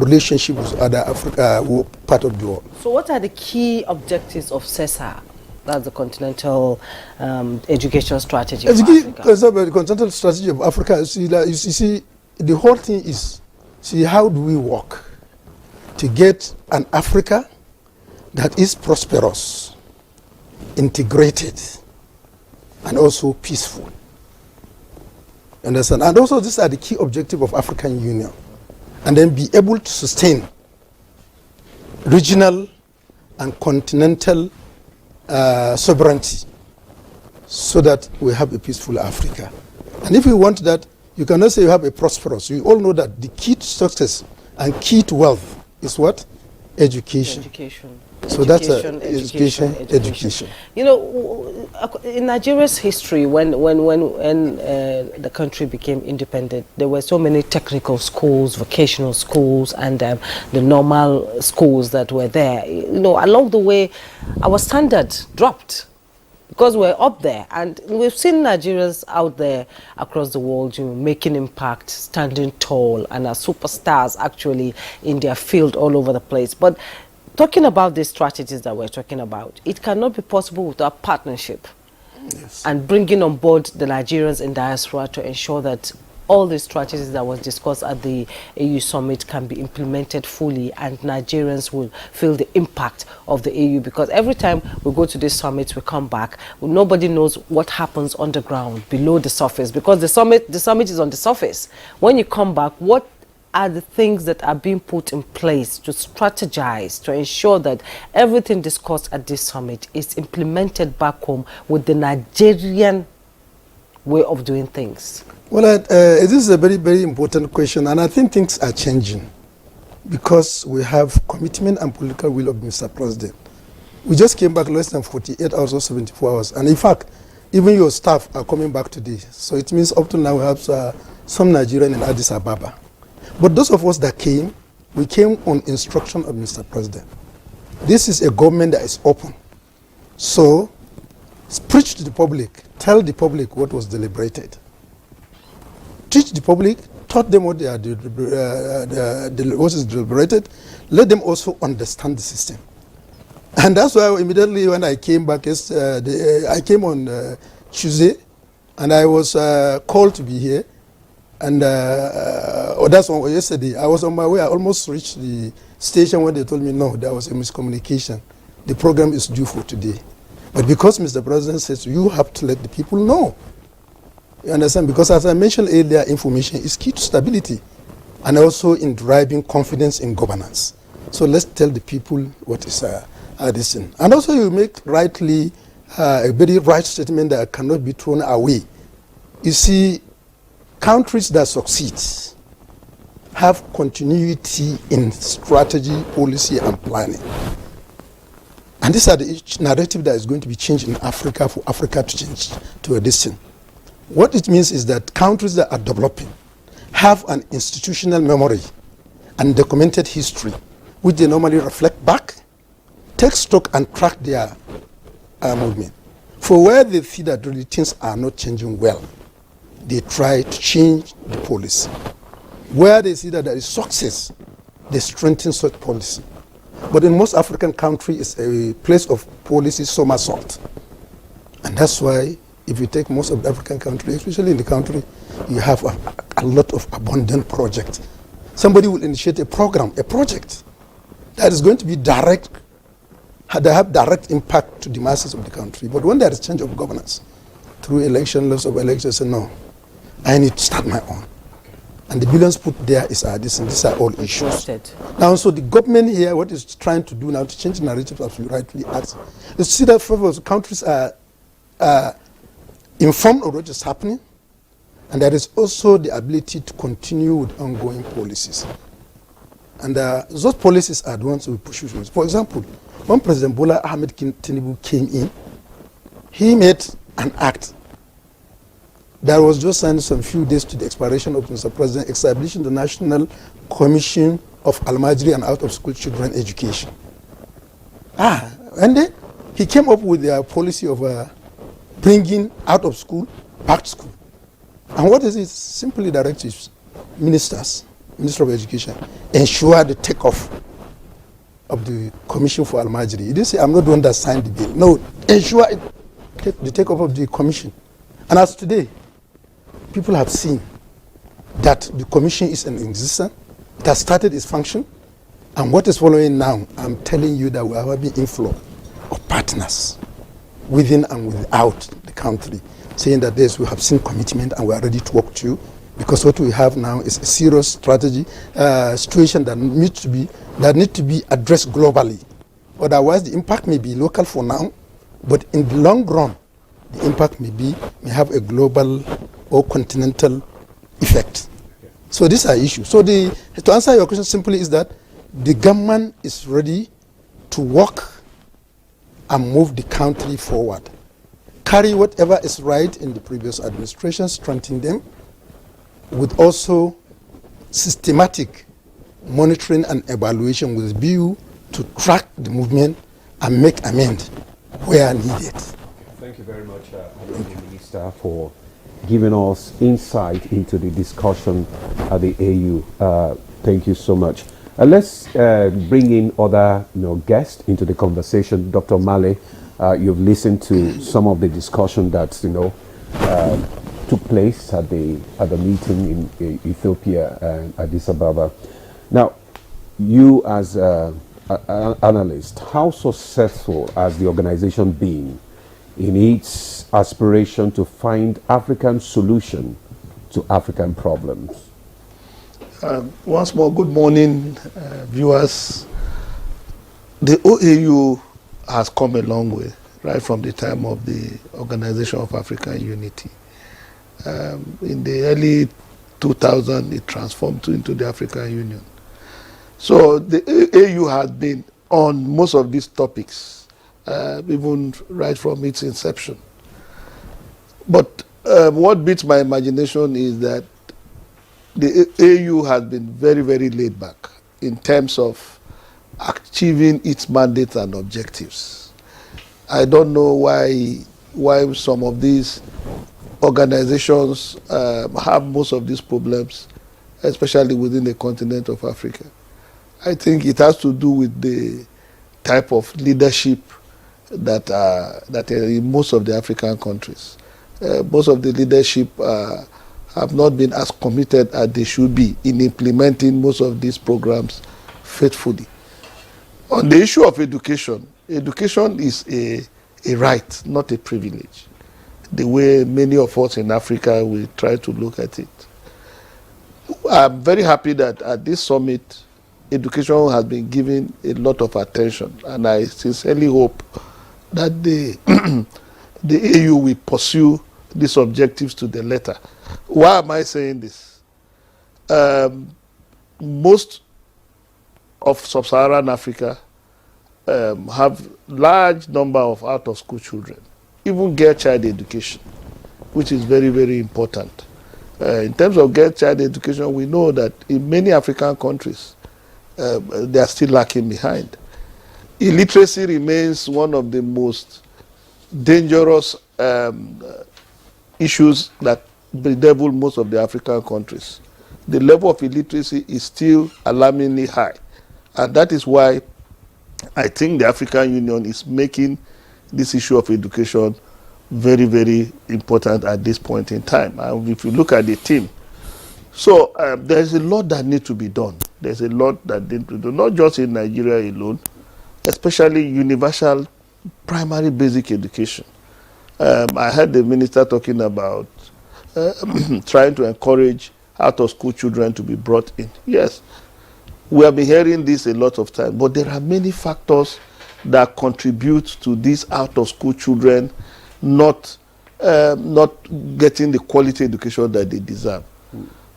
relationship with other Africa part of the world. So what are the key objectives of CESA? That's the Continental Education Strategy of Africa. The Continental Strategy of Africa, you see, the whole thing is, see, how do we work to get an Africa that is prosperous, integrated, and also peaceful. Understand? And also these are the key objectives of African Union. And then be able to sustain regional and continental sovereignty so that we have a peaceful Africa. And if we want that, you cannot say you have a prosperous. You all know that the key to success and key to wealth is what? Education. So that's education. You know, in Nigeria's history, when the country became independent, there were so many technical schools, vocational schools, and the normal schools that were there. You know, along the way, our standard dropped because we're up there, and we've seen Nigerians out there across the world, you know, making impact, standing tall, and are superstars actually in their field all over the place. But talking about these strategies that we're talking about, it cannot be possible without partnership. Yes. And bringing on board the Nigerians in diaspora to ensure that all the strategies that was discussed at the AU summit can be implemented fully, and Nigerians will feel the impact of the AU, because every time we go to this summit, we come back, nobody knows what happens on the ground, below the surface, because the summit is on the surface. When you come back, what are the things that are being put in place to strategize, to ensure that everything discussed at this summit is implemented back home with the Nigerian way of doing things? Well, this is a very, very important question, and I think things are changing because we have commitment and political will of Mr. President. We just came back less than 48 hours or 74 hours, and in fact, even your staff are coming back today. So it means up to now we have some Nigerian in Addis Ababa. But those of us that came, we came on instruction of Mr. President. This is a government that is open. So, preach to the public, tell the public what was deliberated. Teach the public, taught them what they are what is deliberated, let them also understand the system. And that's why immediately when I came back, I came on Tuesday, and I was called to be here. And that's on yesterday. I was on my way. I almost reached the station when they told me, no, there was a miscommunication. The program is due for today. But because Mr. President says you have to let the people know. You understand? Because as I mentioned earlier, information is key to stability and also in driving confidence in governance. So let's tell the people what is this thing. And also you make rightly a very right statement that cannot be thrown away. You see, countries that succeed have continuity in strategy, policy, and planning. And these are the narrative that is going to be changed in Africa for Africa to change to a distance. What it means is that countries that are developing have an institutional memory and documented history, which they normally reflect back, take stock and track their movement. For where they see that really things are not changing well, they try to change the policy. Where they see that there is success, they strengthen such policy. But in most African countries, it's a place of policy somersault. And that's why, if you take most of the African countries, especially in the country, you have a lot of abundant projects. Somebody will initiate a program, a project, that is going to be direct, that have direct impact to the masses of the country. But when there is change of governance, through election, loss of elections, say, no, I need to start my own. And the billions put there is this, and these are all issues. Now, so the government here, what it's trying to do now to change the narrative, as you rightly asked, is to see that first countries are informed of what is happening, and there is also the ability to continue with ongoing policies. And those policies are the ones we push. For example, when President Bola Ahmed Tinubu came in, he made an act that was just signed some few days to the expiration of Mr. President, establishing the National Commission of Almajiri and Out-of-School Children Education. And then he came up with a policy of bringing out of school back to school. And what is it? Simply directives. Ministers, Minister of Education, ensure the takeoff of the Commission for Almajiri. He didn't say, I'm not the one that signed the bill. No, ensure the takeoff of the commission. And as today, people have seen that the commission is in existence. It has started its function. And what is following now, I'm telling you that we are having inflow of partners within and without the country, saying that we have seen commitment and we are ready to work to you, because what we have now is a serious strategy, situation that needs to be addressed globally. Otherwise, the impact may be local for now, but in the long run, the impact may have a global or continental effect. Okay. So these are issues. So to answer your question simply is that the government is ready to work and move the country forward. Carry whatever is right in the previous administration, strengthen them, with also systematic monitoring and evaluation with view to track the movement and make amends where needed. Thank you very much, Honourable Minister, for giving us insight into the discussion at the AU. Thank you so much. Let's bring in other guests into the conversation. Dr. Male, you've listened to some of the discussion that took place at the meeting in Ethiopia and Addis Ababa. Now, you as an analyst, how successful has the organization been in its aspiration to find African solution to African problems? Once more, good morning, viewers. The OAU has come a long way, right from the time of the Organization of African Unity. In the early 2000s, it transformed into the African Union. So the AU has been on most of these topics, even right from its inception. But what beats my imagination is that the AU has been very, very laid back in terms of achieving its mandates and objectives. I don't know why some of these organizations have most of these problems, especially within the continent of Africa. I think it has to do with the type of leadership that are in most of the African countries. Most of the leadership have not been as committed as they should be in implementing most of these programs faithfully. On the issue of education, education is a right, not a privilege, the way many of us in Africa will try to look at it. I'm very happy that at this summit, education has been given a lot of attention, and I sincerely hope that the AU will pursue these objectives to the letter. Why am I saying this? Most of sub-Saharan Africa have large number of out-of-school children, even girl child education, which is very, very important. In terms of girl child education, we know that in many African countries, they are still lacking behind. Illiteracy remains one of the most dangerous issues that bedevil most of the African countries. The level of illiteracy is still alarmingly high, and that is why I think the African Union is making this issue of education very, very important at this point in time. And if you look at the team, so there's a lot that needs to be done. There's a lot that needs to be done, not just in Nigeria alone, especially universal primary basic education. I heard the minister talking about trying to encourage out-of-school children to be brought in. Yes, we have been hearing this a lot of times, but there are many factors that contribute to these out-of-school children not getting the quality education that they deserve.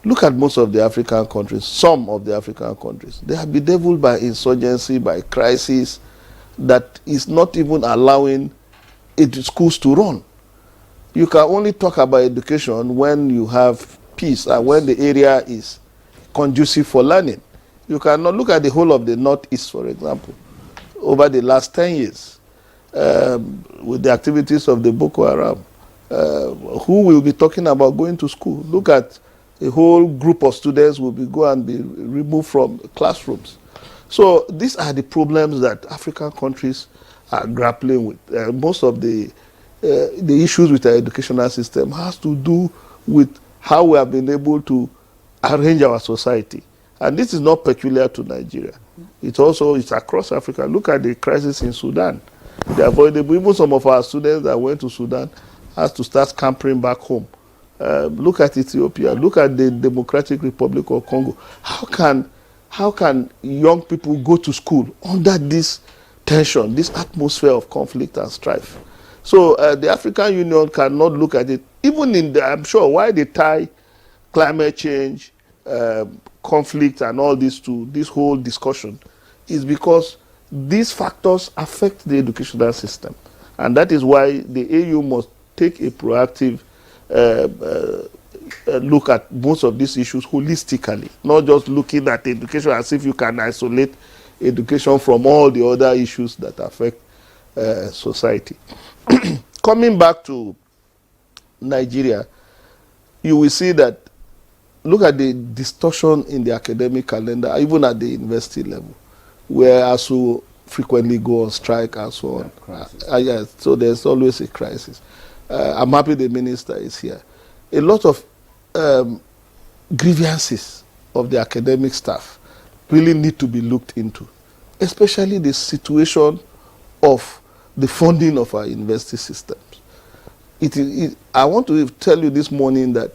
Look at most of the African countries, some of the African countries. They have been bedeviled by insurgency, by crisis, that is not even allowing schools to run. You can only talk about education when you have peace and when the area is conducive for learning. You cannot look at the whole of the Northeast, for example, over the last 10 years, with the activities of the Boko Haram. Who will be talking about going to school? Look at a whole group of students will be removed from classrooms. So these are the problems that African countries are grappling with. Most of the issues with our educational system has to do with how we have been able to arrange our society. And this is not peculiar to Nigeria. It's across Africa. Look at the crisis in Sudan. The avoidable, even some of our students that went to Sudan has to start scampering back home. Look at Ethiopia. Look at the Democratic Republic of Congo. How can young people go to school under this tension, this atmosphere of conflict and strife? So the African Union cannot look at it, even I'm sure why they tie climate change, conflict and all this to this whole discussion is because these factors affect the educational system. And that is why the AU must take a proactive look at most of these issues holistically, not just looking at education as if you can isolate education from all the other issues that affect society. Coming back to Nigeria, you will see that, look at the distortion in the academic calendar, even at the university level, where ASU frequently go on strike and so on. Yes, so there's always a crisis. I'm happy the minister is here. A lot of grievances of the academic staff really need to be looked into, especially the situation of the funding of our university systems. I want to tell you this morning that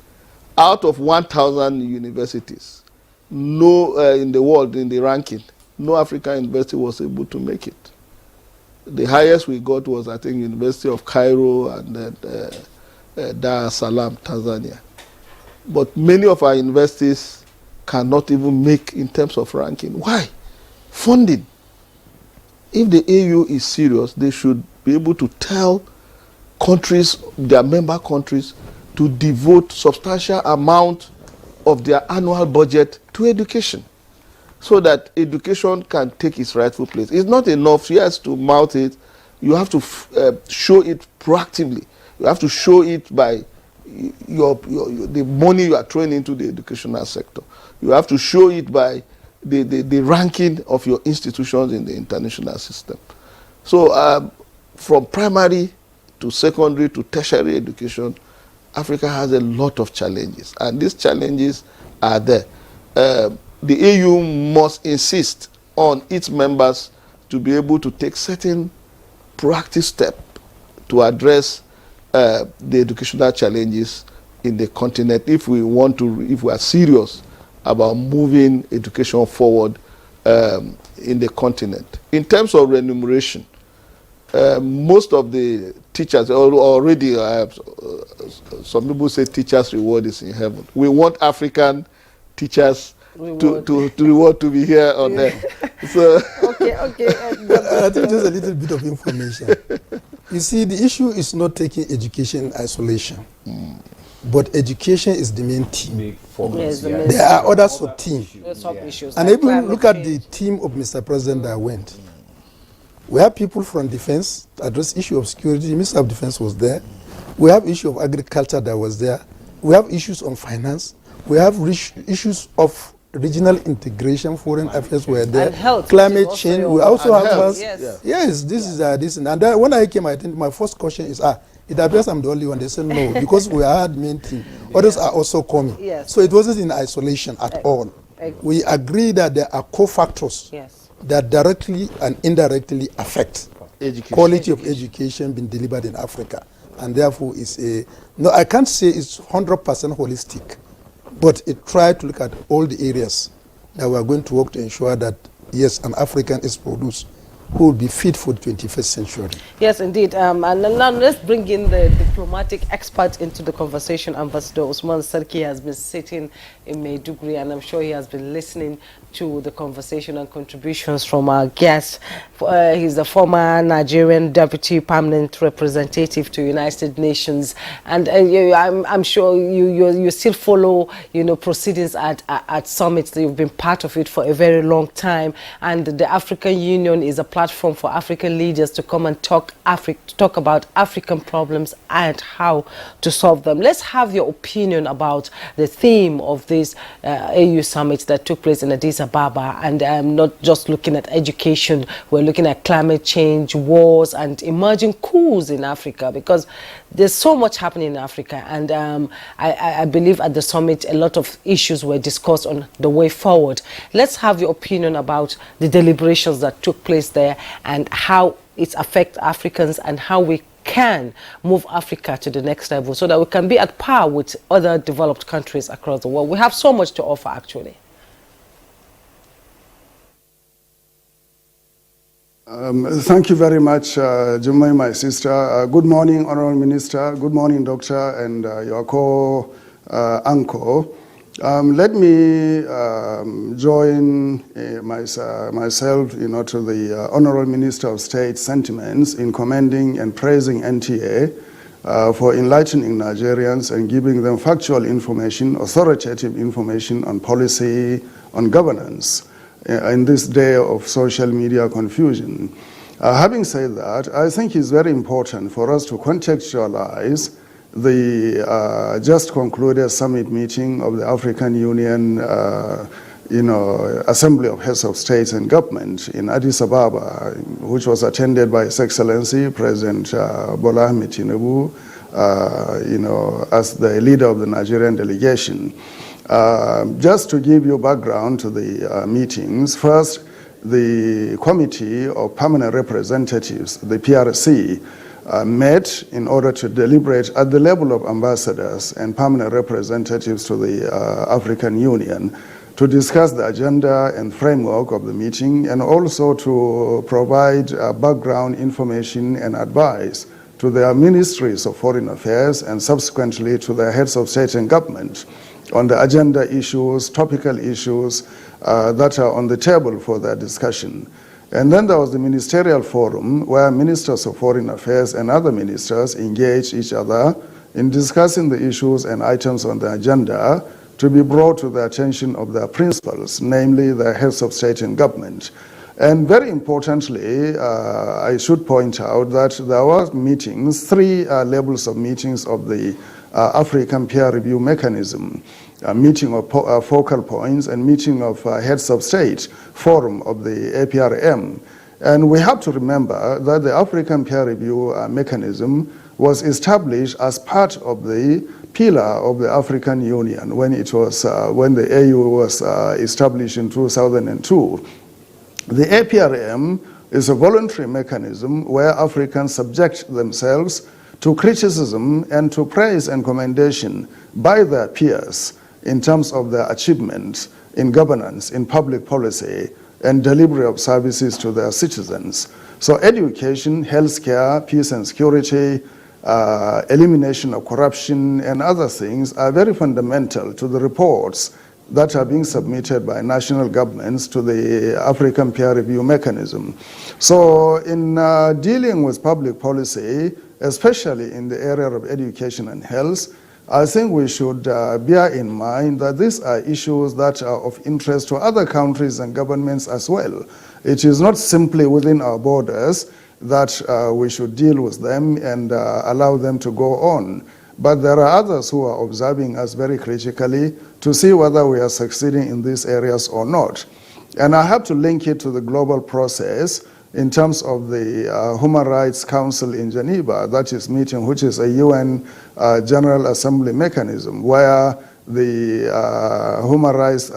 out of 1,000 universities, in the world, in the ranking, no African university was able to make it. The highest we got was, I think, University of Cairo and then Dar es Salaam, Tanzania. But many of our universities cannot even make in terms of ranking. Why? Funding. If the AU is serious, they should be able to tell countries, their member countries, to devote substantial amount of their annual budget to education. so that education can take its rightful place. It's not enough just to mouth it. You have to show it proactively. You have to show it by the money you are throwing into the educational sector. You have to show it by the ranking of your institutions in the international system. So from primary to secondary to tertiary education, Africa has a lot of challenges, and these challenges are there. The AU must insist on its members to be able to take certain proactive steps to address the educational challenges in the continent if we are serious about moving education forward in the continent. In terms of remuneration, most of the teachers already, some people say teachers' reward is in heaven. We want African teachers to be here or there. So okay. I think just a little bit of information. You see, the issue is not taking education in isolation, but education is the main theme. There are other sub-themes. And even look at the team of Mr. President that went. We have people from defense to address issue of security. The Minister of Defense was there. We have issue of agriculture that was there. We have issues on finance. We have issues of regional integration, foreign affairs were there. And health, climate change. We also have health. Yes, this is this. And then when I came, I think my first question is, it appears I'm the only one. They said no, because we had main team. Others are also coming. Yes. So it wasn't in isolation at all. We agree that there are co-factors that directly and indirectly affect quality of education being delivered in Africa. And therefore, I can't say it's 100% holistic, but it tried to look at all the areas that we are going to work to ensure that, yes, an African is produced who will be fit for the 21st century. Yes, indeed. And now let's bring in the diplomatic expert into the conversation. Ambassador Usman Sarki has been sitting in Maiduguri, and I'm sure he has been listening to the conversation and contributions from our guest. He's the former Nigerian Deputy Permanent Representative to United Nations, and I'm sure you still follow proceedings at summits. You've been part of it for a very long time, and the African Union is a platform for African leaders to come and talk about African problems and how to solve them. Let's have your opinion about the theme of this AU summit that took place in Addis Ababa, and not just looking at education. We're looking at climate change, wars, and emerging coups in Africa, because there's so much happening in Africa, and I believe at the summit a lot of issues were discussed on the way forward. Let's have your opinion about the deliberations that took place there and how it affects Africans and how we can move Africa to the next level so that we can be at par with other developed countries across the world. We have so much to offer, actually. Thank you very much, Jumai, my sister. Good morning, Honorable Minister. Good morning, Doctor, and your co-anchor. Let me join myself, to the Honorable Minister of State sentiments in commending and praising NTA for enlightening Nigerians and giving them factual information, authoritative information on policy, on governance in this day of social media confusion. Having said that, I think it's very important for us to contextualize the just concluded summit meeting of the African Union, Assembly of Heads of States and Government in Addis Ababa, which was attended by His Excellency President Bola Ahmed Tinubu, as the leader of the Nigerian delegation. Just to give you background to the meetings, first, the Committee of Permanent Representatives, the PRC, met in order to deliberate at the level of ambassadors and permanent representatives to the African Union to discuss the agenda and framework of the meeting, and also to provide background information and advice to their ministries of foreign affairs and subsequently to their heads of state and government on the agenda issues, topical issues that are on the table for their discussion. And then there was the ministerial forum where ministers of foreign affairs and other ministers engaged each other in discussing the issues and items on the agenda to be brought to the attention of their principals, namely the heads of state and government. And very importantly, I should point out that there were meetings, three levels of meetings of the African peer review mechanism. A meeting of focal points and meeting of heads of state forum of the APRM. And we have to remember that the African peer review mechanism was established as part of the pillar of the African Union when it was when the AU was established in 2002. The APRM is a voluntary mechanism where Africans subject themselves to criticism and to praise and commendation by their peers in terms of their achievements in governance, in public policy, and delivery of services to their citizens. So education, healthcare, peace and security, elimination of corruption, and other things are very fundamental to the reports that are being submitted by national governments to the African peer review mechanism. So in dealing with public policy, especially in the area of education and health, I think we should bear in mind that these are issues that are of interest to other countries and governments as well. It is not simply within our borders that we should deal with them and allow them to go on. But there are others who are observing us very critically to see whether we are succeeding in these areas or not. And I have to link it to the global process in terms of the Human Rights Council in Geneva, that is meeting, which is a UN General Assembly mechanism, where the Human Rights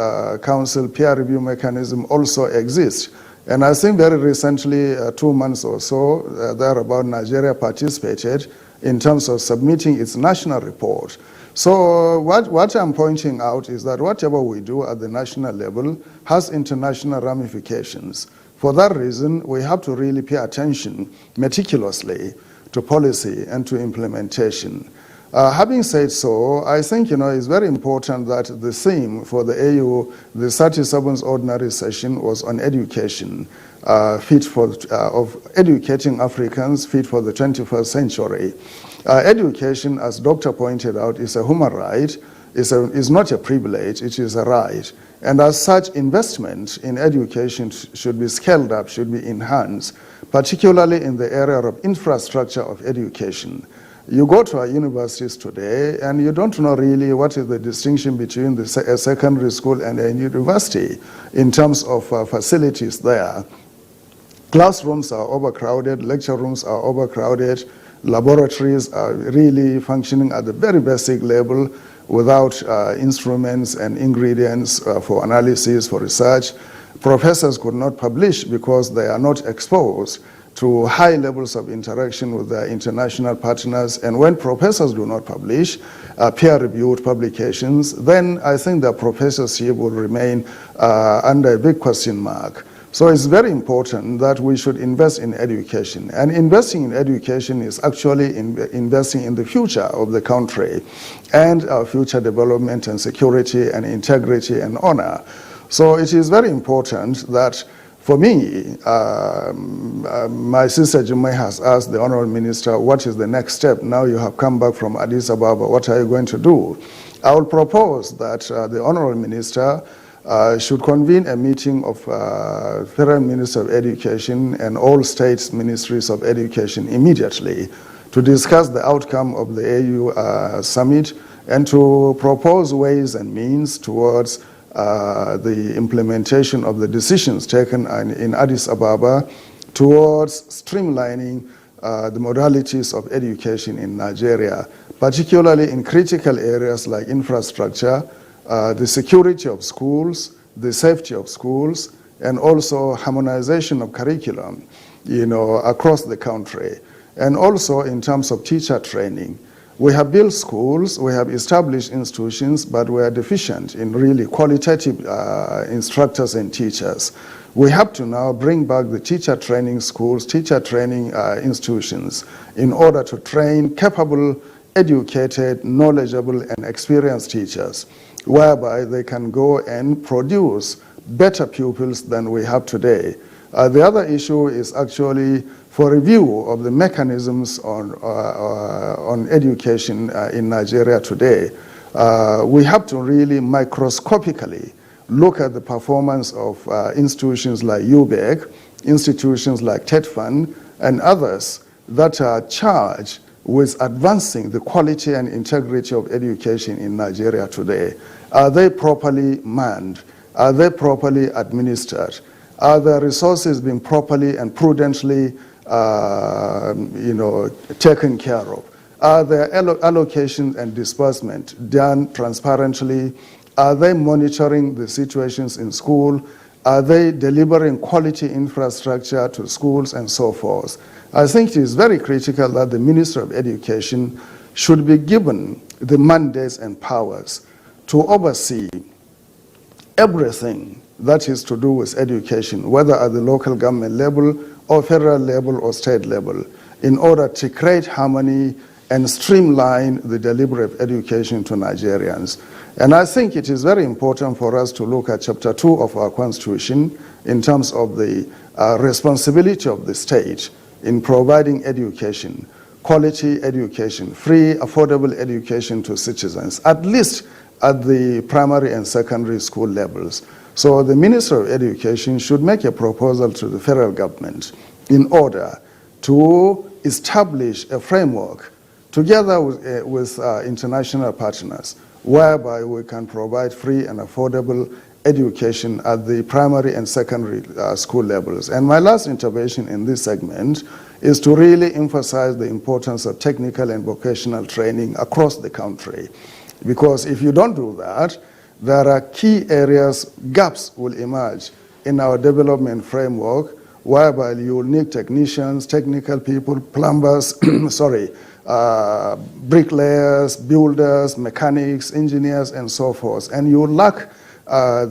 Council peer review mechanism also exists. And I think very recently, 2 months or so, thereabout, Nigeria participated in terms of submitting its national report. So what I'm pointing out is that whatever we do at the national level has international ramifications. For that reason, we have to really pay attention meticulously to policy and to implementation. Having said so, I think it's very important that the theme for the AU, the 37th ordinary session, was on education, of educating Africans fit for the 21st century. Education, as Doctor pointed out, is a human right. Is not a privilege, it is a right. And as such, investment in education should be scaled up, should be enhanced, particularly in the area of infrastructure of education. You go to our universities today and you don't know really what is the distinction between a secondary school and a university in terms of facilities there. Classrooms are overcrowded, lecture rooms are overcrowded, laboratories are really functioning at the very basic level without instruments and ingredients for analysis, for research. Professors could not publish because they are not exposed to high levels of interaction with their international partners. And when professors do not publish peer-reviewed publications, then I think their professorship will remain under a big question mark. So it's very important that we should invest in education. And investing in education is actually investing in the future of the country and our future development and security and integrity and honor. So it is very important that, for me, my sister Jumai has asked the Honorable Minister, what is the next step? Now you have come back from Addis Ababa, what are you going to do? I will propose that the Honorable Minister should convene a meeting of Federal Minister of Education and all states' ministries of education immediately to discuss the outcome of the AU summit and to propose ways and means towards the implementation of the decisions taken in Addis Ababa towards streamlining the modalities of education in Nigeria, particularly in critical areas like infrastructure, the security of schools, the safety of schools, and also harmonization of curriculum, across the country. And also in terms of teacher training. We have built schools, we have established institutions, but we are deficient in really qualitative instructors and teachers. We have to now bring back the teacher training schools, teacher training institutions in order to train capable, educated, knowledgeable, and experienced teachers, whereby they can go and produce better pupils than we have today. The other issue is actually for review of the mechanisms on education in Nigeria today. We have to really microscopically look at the performance of institutions like UBEC, institutions like TETFund, and others that are charged with advancing the quality and integrity of education in Nigeria today. Are they properly manned? Are they properly administered? Are the resources being properly and prudently taken care of? Are their allocation and disbursement done transparently? Are they monitoring the situations in school? Are they delivering quality infrastructure to schools and so forth? I think it is very critical that the Minister of Education should be given the mandates and powers to oversee everything that is to do with education, whether at the local government level or federal level or state level, in order to create harmony and streamline the delivery of education to Nigerians. And I think it is very important for us to look at Chapter 2 of our Constitution in terms of the responsibility of the state in providing education, quality education, free, affordable education to citizens, at least at the primary and secondary school levels. So the Minister of Education should make a proposal to the federal government in order to establish a framework together with international partners whereby we can provide free and affordable education at the primary and secondary school levels. And my last intervention in this segment is to really emphasize the importance of technical and vocational training across the country. Because if you don't do that, there are key areas, gaps will emerge in our development framework, whereby you will need technicians, technical people, plumbers, bricklayers, builders, mechanics, engineers, and so forth. And you lack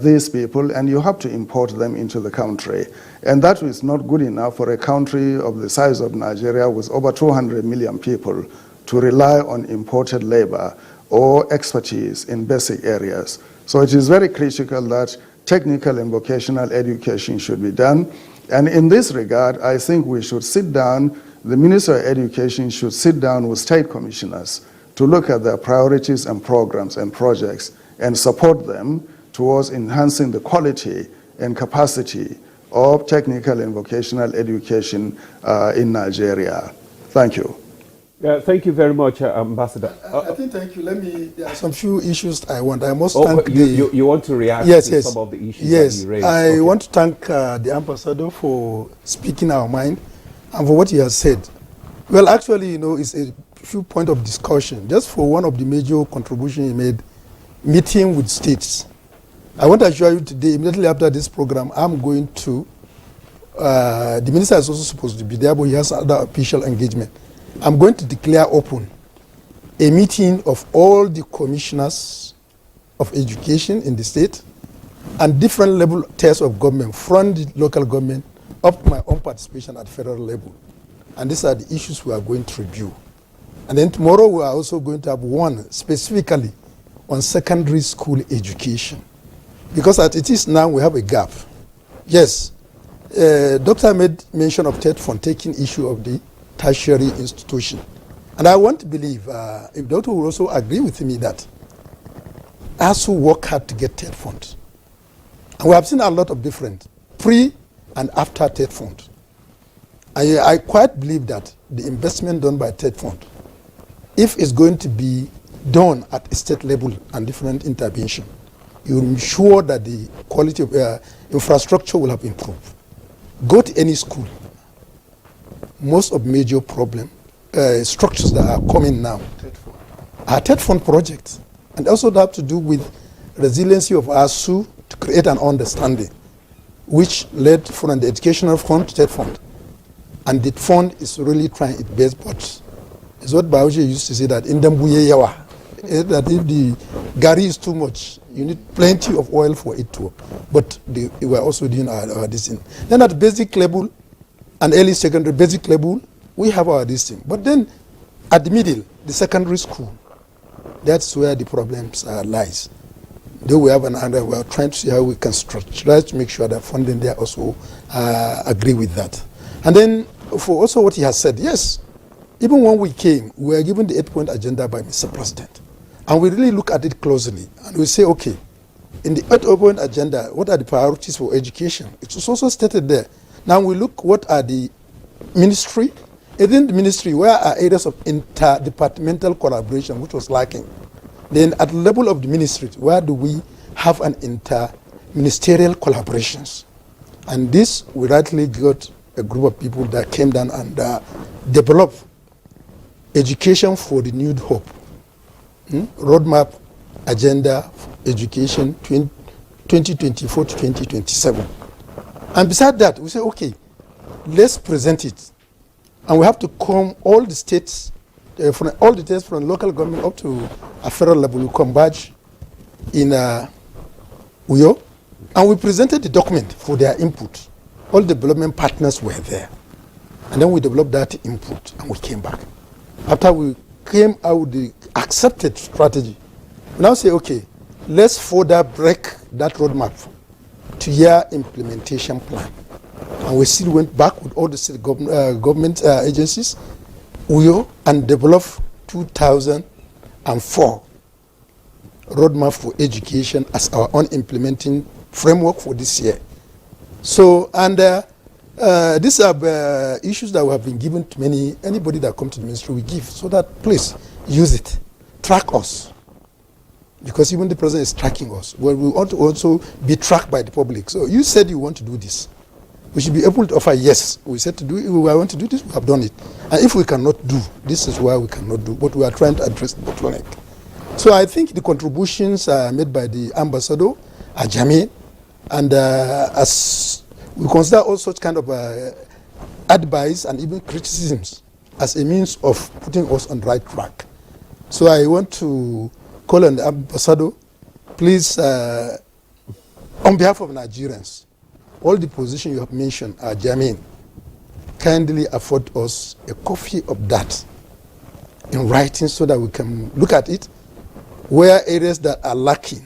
these people, and you have to import them into the country. And that is not good enough for a country of the size of Nigeria with over 200 million people to rely on imported labor or expertise in basic areas. So it is very critical that technical and vocational education should be done. And in this regard, I think we should sit down, the Minister of Education should sit down with state commissioners to look at their priorities and programs and projects and support them towards enhancing the quality and capacity of technical and vocational education in Nigeria. Thank you. Thank you very much, Ambassador. I think thank you. There are some few issues I want. I must thank you want to react to some of the issues that you raised? I want to thank the Ambassador for speaking our mind and for what he has said. Well, actually, it's a few points of discussion. Just for one of the major contributions he made, meeting with states. I want to assure you today, immediately after this program, I'm going to, the minister is also supposed to be there, but he has other official engagement. I'm going to declare open a meeting of all the commissioners of education in the state and different level tiers of government, from the local government up to my own participation at federal level. And these are the issues we are going to review. And then tomorrow we are also going to have one specifically on secondary school education. Because as it is now, we have a gap. Yes, Doctor made mention of TETFund taking issue of the tertiary institution. And I want to believe, if Doctor will also agree with me that ASU work hard to get TETFund. And we have seen a lot of different pre and after TETFund. I quite believe that the investment done by TETFund, if it's going to be done at state level and different intervention, you will ensure that the quality of infrastructure will have improved. Go to any school. Most of major problem structures that are coming now are TETFund projects, and also they have to do with resiliency of ASU to create an understanding, which led from the educational fund to TETFund. And the fund is really trying its best, but it's what Baoje used to say, that in Dambuye Yawa, that if the gari is too much, you need plenty of oil for it to work. But we are also doing this thing. Then at basic level and early secondary basic level, we have our this thing. But then at the middle, the secondary school, that's where the problems lies. Though we have another, we are trying to see how we can try to make sure that funding there also agree with that. And then for also what he has said, yes, even when we came, we were given the 8-point agenda by Mr. President. And we really look at it closely. And we say, okay, in the 8-point agenda, what are the priorities for education? It's also stated there. Now we look what are the ministry. Within the ministry, where are areas of interdepartmental collaboration, which was lacking? Then at the level of the ministry, where do we have an inter-ministerial collaborations? And this, we rightly got a group of people that came down and developed education for the new hope. Roadmap agenda for education 2024 to 2027. And beside that, we say, okay, let's present it. And we have to come all the states, from local government up to a federal level, we converge in Uyo. And we presented the document for their input. All development partners were there. And then we developed that input and we came back. After we came out with the accepted strategy, we now say, okay, let's further break that roadmap to year implementation plan. And we still went back with all the state government agencies, UYO, and developed 2004 roadmap for education as our own implementing framework for this year. So, and these are issues that we have been given to anybody that comes to the ministry, we give, so that please use it, track us. Because even the president is tracking us. Well, we want to also be tracked by the public. So you said you want to do this. We should be able to offer yes. We said to do it, we want to do this, we have done it. And if we cannot do, this is why we cannot do, but we are trying to address the bottleneck. So I think the contributions made by the ambassador are germane, and as we consider all such kind of advice and even criticisms as a means of putting us on the right track. So I want to call on the ambassador, please, on behalf of Nigerians, all the positions you have mentioned are germane. Kindly afford us a copy of that in writing so that we can look at it, where areas that are lacking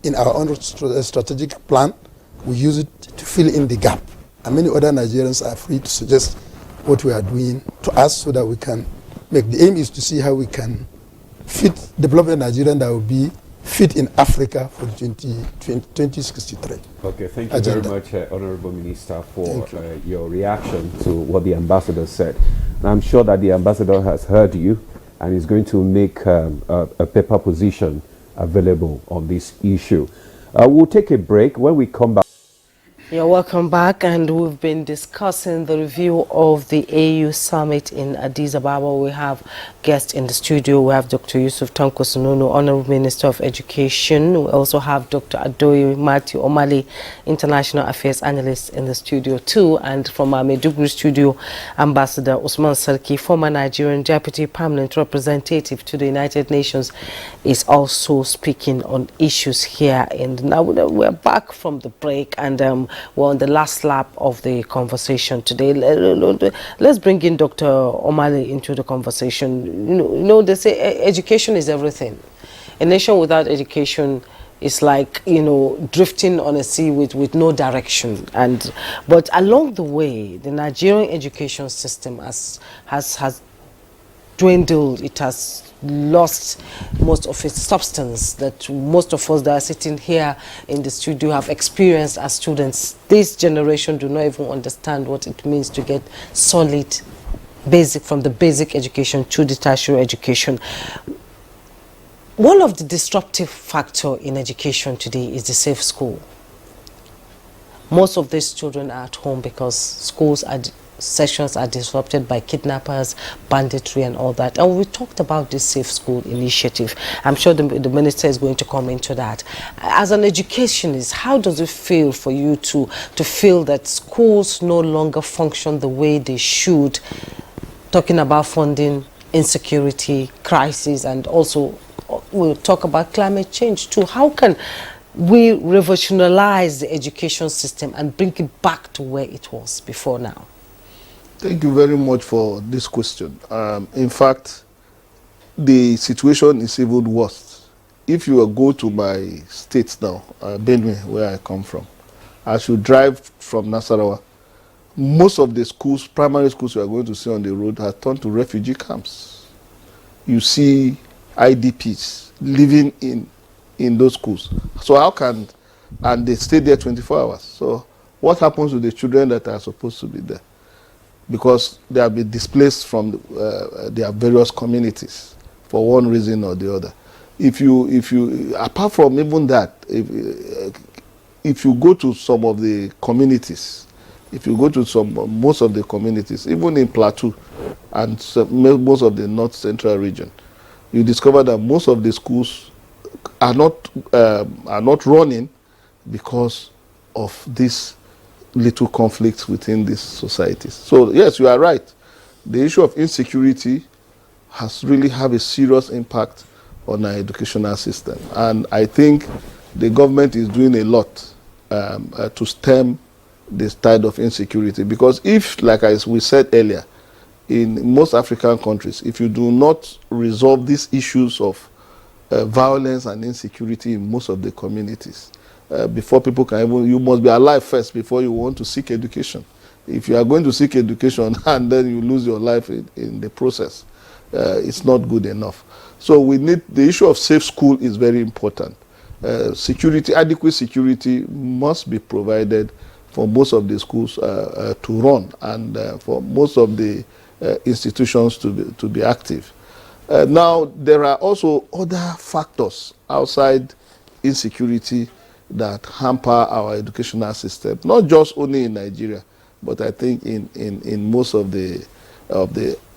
in our own strategic plan, we use it to fill in the gap. And many other Nigerians are free to suggest what we are doing to us so that we can make. The aim is to see how we can develop a Nigerian that will be fit in Africa for 2063. Okay, thank you very much, Honorable Minister, for your reaction to what the ambassador said. And I'm sure that the ambassador has heard you and is going to make a paper position available on this issue. We'll take a break. When we come back, you're welcome back, and we've been discussing the review of the AU Summit in Addis Ababa. We have guests in the studio. We have Dr. Yusuf Tanko Sununu, Honorable Minister of Education. We also have Dr. Adoyi Matthew Omale, International Affairs Analyst, in the studio too. And from our Maiduguri studio, Ambassador Usman Sarki, former Nigerian Deputy Permanent Representative to the United Nations, is also speaking on issues here. And now we're back from the break, and we're on the last lap of the conversation today. Let's bring in Dr. Omale into the conversation. You know, they say education is everything. A nation without education is like, drifting on a sea with no direction. But along the way, the Nigerian education system has dwindled. It has lost most of its substance that most of us that are sitting here in the studio have experienced as students. This generation do not even understand what it means to get solid from the basic education to the tertiary education. One of the disruptive factor in education today is the safe school. Most of these children are at home because sessions are disrupted by kidnappers, banditry and all that. And we talked about this Safe School initiative. I'm sure the minister is going to come into that. As an educationist, how does it feel for you to feel that schools no longer function the way they should, talking about funding, insecurity, crisis, and also we'll talk about climate change too. How can we revolutionize the education system and bring it back to where it was before now? Thank you very much for this question. In fact, the situation is even worse. If you go to my state now, Benue, where I come from, as you drive from Nasarawa, most of the schools, primary schools you are going to see on the road, have turned to refugee camps. You see IDPs living in those schools. So how can, and they stay there 24 hours. So what happens to the children that are supposed to be there? Because they have been displaced from their various communities for one reason or the other. If you apart from even that, if you go to some of the communities, if you go to most of the communities, even in Plateau and most of the North Central region, you discover that most of the schools are not running because of these little conflicts within these societies. So yes, you are right. The issue of insecurity has really have a serious impact on our educational system, and I think the government is doing a lot to stem this tide of insecurity. Because if, like we said earlier, in most African countries, if you do not resolve these issues of violence and insecurity in most of the communities, before people can even, you must be alive first before you want to seek education. If you are going to seek education and then you lose your life in the process, it's not good enough. So we need, the issue of safe school is very important. Security, adequate security must be provided for most of the schools to run, and for most of the institutions to be active. Now, there are also other factors outside insecurity that hamper our educational system, not just only in Nigeria, but I think in most of the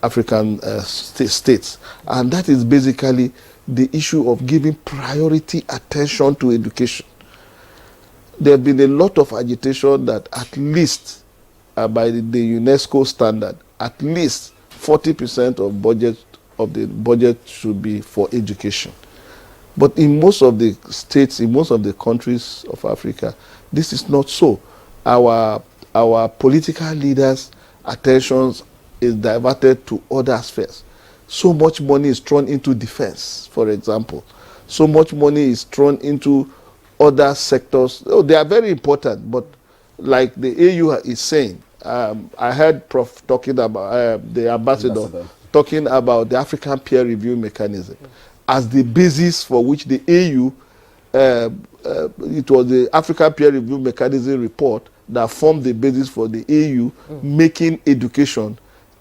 African states. And that is basically the issue of giving priority attention to education. There have been a lot of agitation that at least, by the UNESCO standard, at least 40% of the budget should be for education. But in most of the states, in most of the countries of Africa, this is not so. Our political leaders' attentions is diverted to other spheres. So much money is thrown into defense, for example. So much money is thrown into other sectors. Oh, they are very important, but like the AU is saying, I heard Prof talking about the ambassador talking about the African peer review mechanism as the basis for which the AU, it was the African peer review mechanism report that formed the basis for the AU making education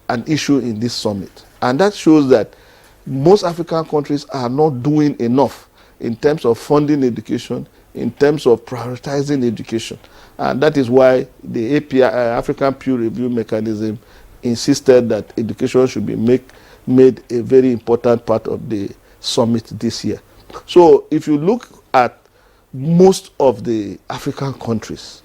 an issue in this summit. And that shows that most African countries are not doing enough in terms of funding education, in terms of prioritizing education. And that is why the API, African peer review mechanism, insisted that education should be made a very important part of the summit this year. So if you look at most of the African countries,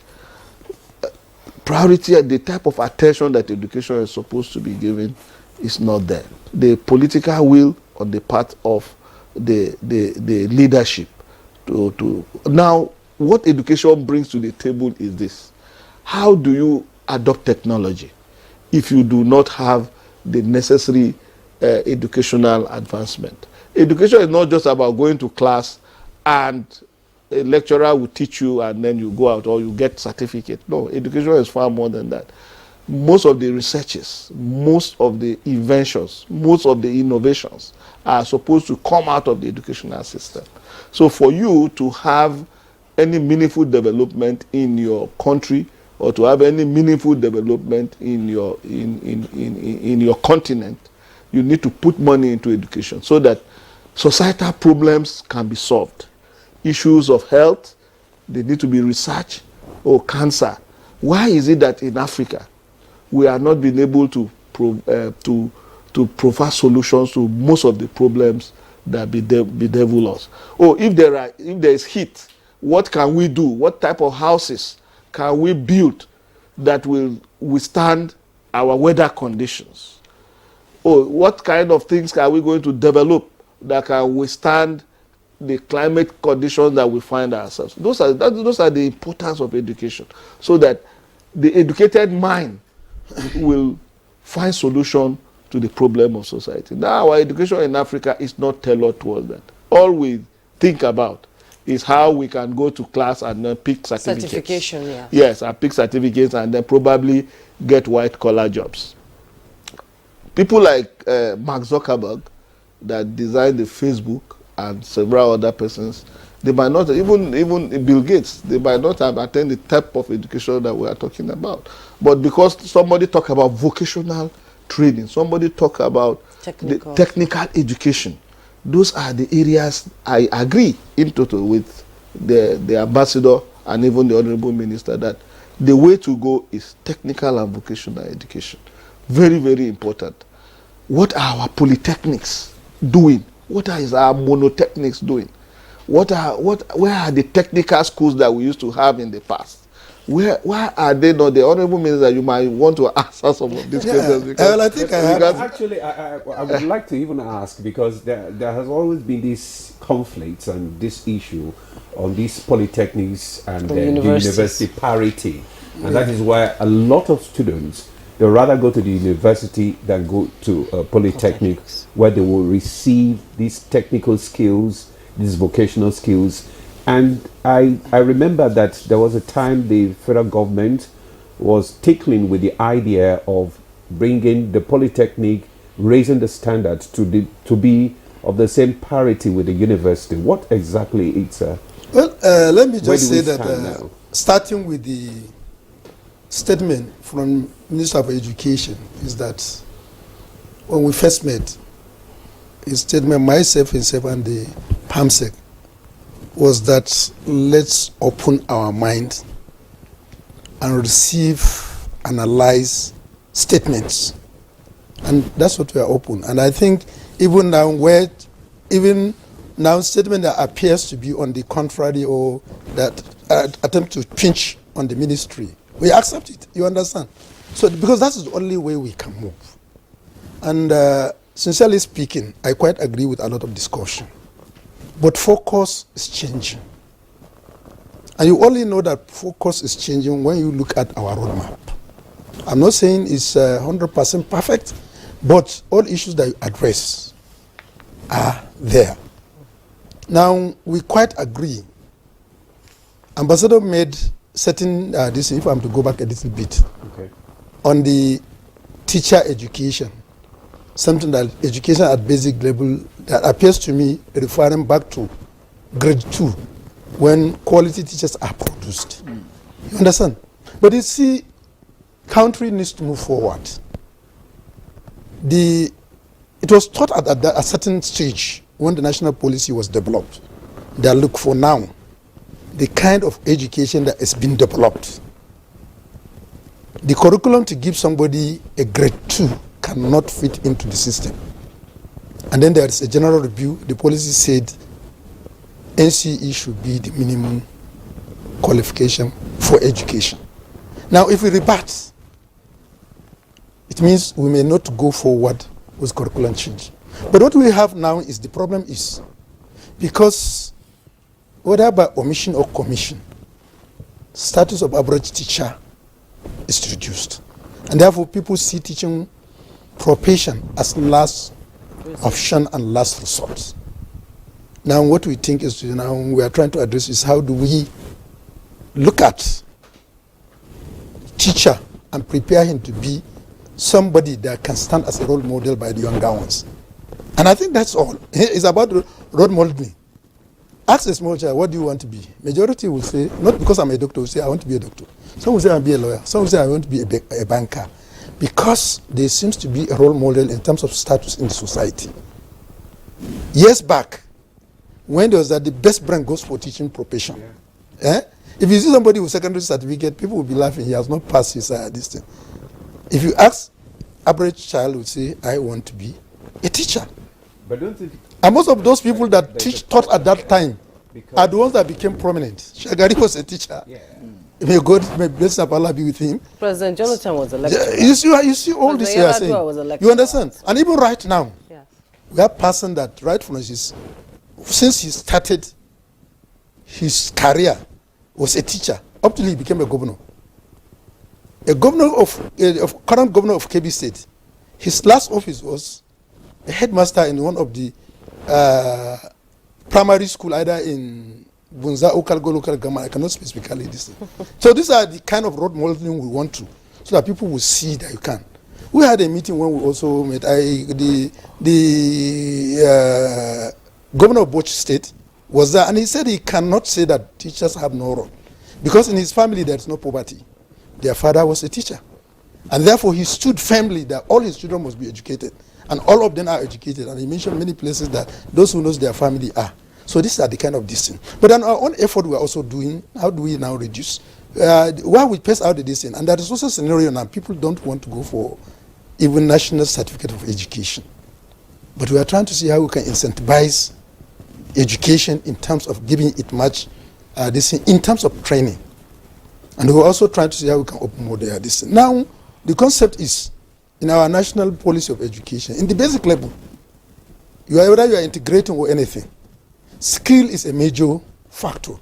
priority, the type of attention that education is supposed to be given is not there. The political will on the part of the leadership to now, what education brings to the table is this: how do you adopt technology if you do not have the necessary educational advancement? Education is not just about going to class and a lecturer will teach you and then you go out or you get certificate. No, education is far more than that. Most of the researches, most of the inventions, most of the innovations are supposed to come out of the educational system. So for you to have any meaningful development in your country, or to have any meaningful development in your continent, you need to put money into education so that societal problems can be solved. Issues of health, they need to be researched, or cancer. Why is it that in Africa we are not being able to provide solutions to most of the problems that bedevil us? Or if there is heat, what can we do? What type of houses can we build that will withstand our weather conditions? Or what kind of things are we going to develop that can withstand the climate conditions that we find ourselves? Those are the importance of education, so that the educated mind will find solution to the problem of society. Now, our education in Africa is not tailored towards that. All we think about is how we can go to class and then pick certificates. Certification, yeah. Yes, and pick certificates and then probably get white-collar jobs. People like Mark Zuckerberg, that designed the Facebook and several other persons, they might not, even Bill Gates, they might not have attended the type of education that we are talking about. But because somebody talk about vocational training, somebody talk about the technical education, those are the areas I agree in total with the ambassador and even the honorable minister that the way to go is technical and vocational education. Very, very important. What are our polytechnics doing? What is our monotechnics doing? Where are the technical schools that we used to have in the past? Why are they not? The honorable minister, you might want to answer some of these questions. Because, I think I would like to even ask, because there has always been this conflict and this issue on these polytechnics and the university parity. And that is why a lot of students, they rather go to the university than go to polytechnic, where they will receive these technical skills, these vocational skills. And I remember that there was a time the federal government was tickling with the idea of bringing the polytechnic, raising the standards to be of the same parity with the university. What exactly it's well, let me just say that starting with the statement from Minister of Education is that when we first met, his statement, myself, himself, and the PAMSEC, was that let's open our mind and receive, analyze statements. And that's what we are open. And I think even now statement that appears to be on the contrary or that attempt to pinch on the ministry, we accept it, you understand? So because that's the only way we can move. And sincerely speaking, I quite agree with a lot of discussion. But focus is changing. And you only know that focus is changing when you look at our roadmap. I'm not saying it's 100% perfect, but all issues that you address are there. Now, we quite agree. Ambassador made certain, if I'm to go back a little bit, on the teacher education, something that education at basic level that appears to me referring back to grade 2 when quality teachers are produced. You understand? But you see, country needs to move forward. It was taught at a certain stage when the national policy was developed that look for now the kind of education that has been developed. The curriculum to give somebody a grade 2 cannot fit into the system. And then there is a general review. The policy said NCE should be the minimum qualification for education. Now, if we rebut, it means we may not go forward with curriculum change. But what we have now is the problem is because whether by omission or commission, status of average teacher is reduced. And therefore people see teaching profession as last option and last resort. Now what we think is, now we are trying to address is how do we look at teacher and prepare him to be somebody that can stand as a role model by the younger ones. And I think that's all. It's about role modeling. Ask a small child, what do you want to be? Majority will say, not because I'm a doctor, will say, I want to be a doctor. Some will say, I want to be a lawyer. Some will say, I want to be a banker. Because there seems to be a role model in terms of status in the society. Years back, when there was that the best brain goes for teaching profession. Yeah. If you see somebody with secondary certificate, people will be laughing. He has not passed his this thing. If you ask, average child will say, I want to be a teacher. But don't think, and most of those people that taught at that time are the ones that became prominent. Shagari was a teacher. Yeah. May God, may blessing of Allah be with him. President Jonathan was a lecturer. You see all this you are saying. You understand? And even right now, we have a person that right from since he started his career was a teacher up till he became a governor. A governor of current governor of Kebbi State. His last office was a headmaster in one of the primary school, either in Bunza or Kalgo local government. I cannot specifically this thing. So these are the kind of road modeling we want to, so that people will see that you can. We had a meeting when we also met. The governor of Bauchi State was there, and he said he cannot say that teachers have no role, because in his family there is no poverty. Their father was a teacher, and therefore he stood firmly that all his children must be educated, and all of them are educated. And he mentioned many places that those who knows their family are. So these are the kind of distance. But on our own effort, we are also doing, how do we now reduce? While we pace out the distance, and there is also a scenario now, people don't want to go for even national certificate of education. But we are trying to see how we can incentivize education in terms of giving it much, in terms of training. And we're also trying to see how we can open more their distance. Now, the concept is, in our national policy of education, in the basic level, whether you are integrating or anything, skill is a major factor.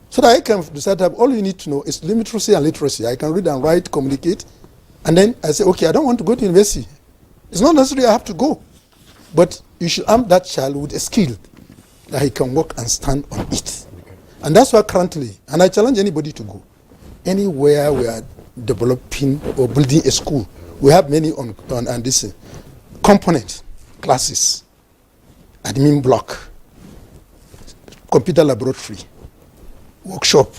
So that I can decide that all you need to know is literacy and literacy. I can read and write, communicate, and then I say, okay, I don't want to go to university. It's not necessary I have to go. But you should arm that child with a skill that he can walk and stand on it. Okay. And that's why currently, and I challenge anybody to go, anywhere we are developing or building a school, we have many on this component classes, admin block, computer laboratory, workshop,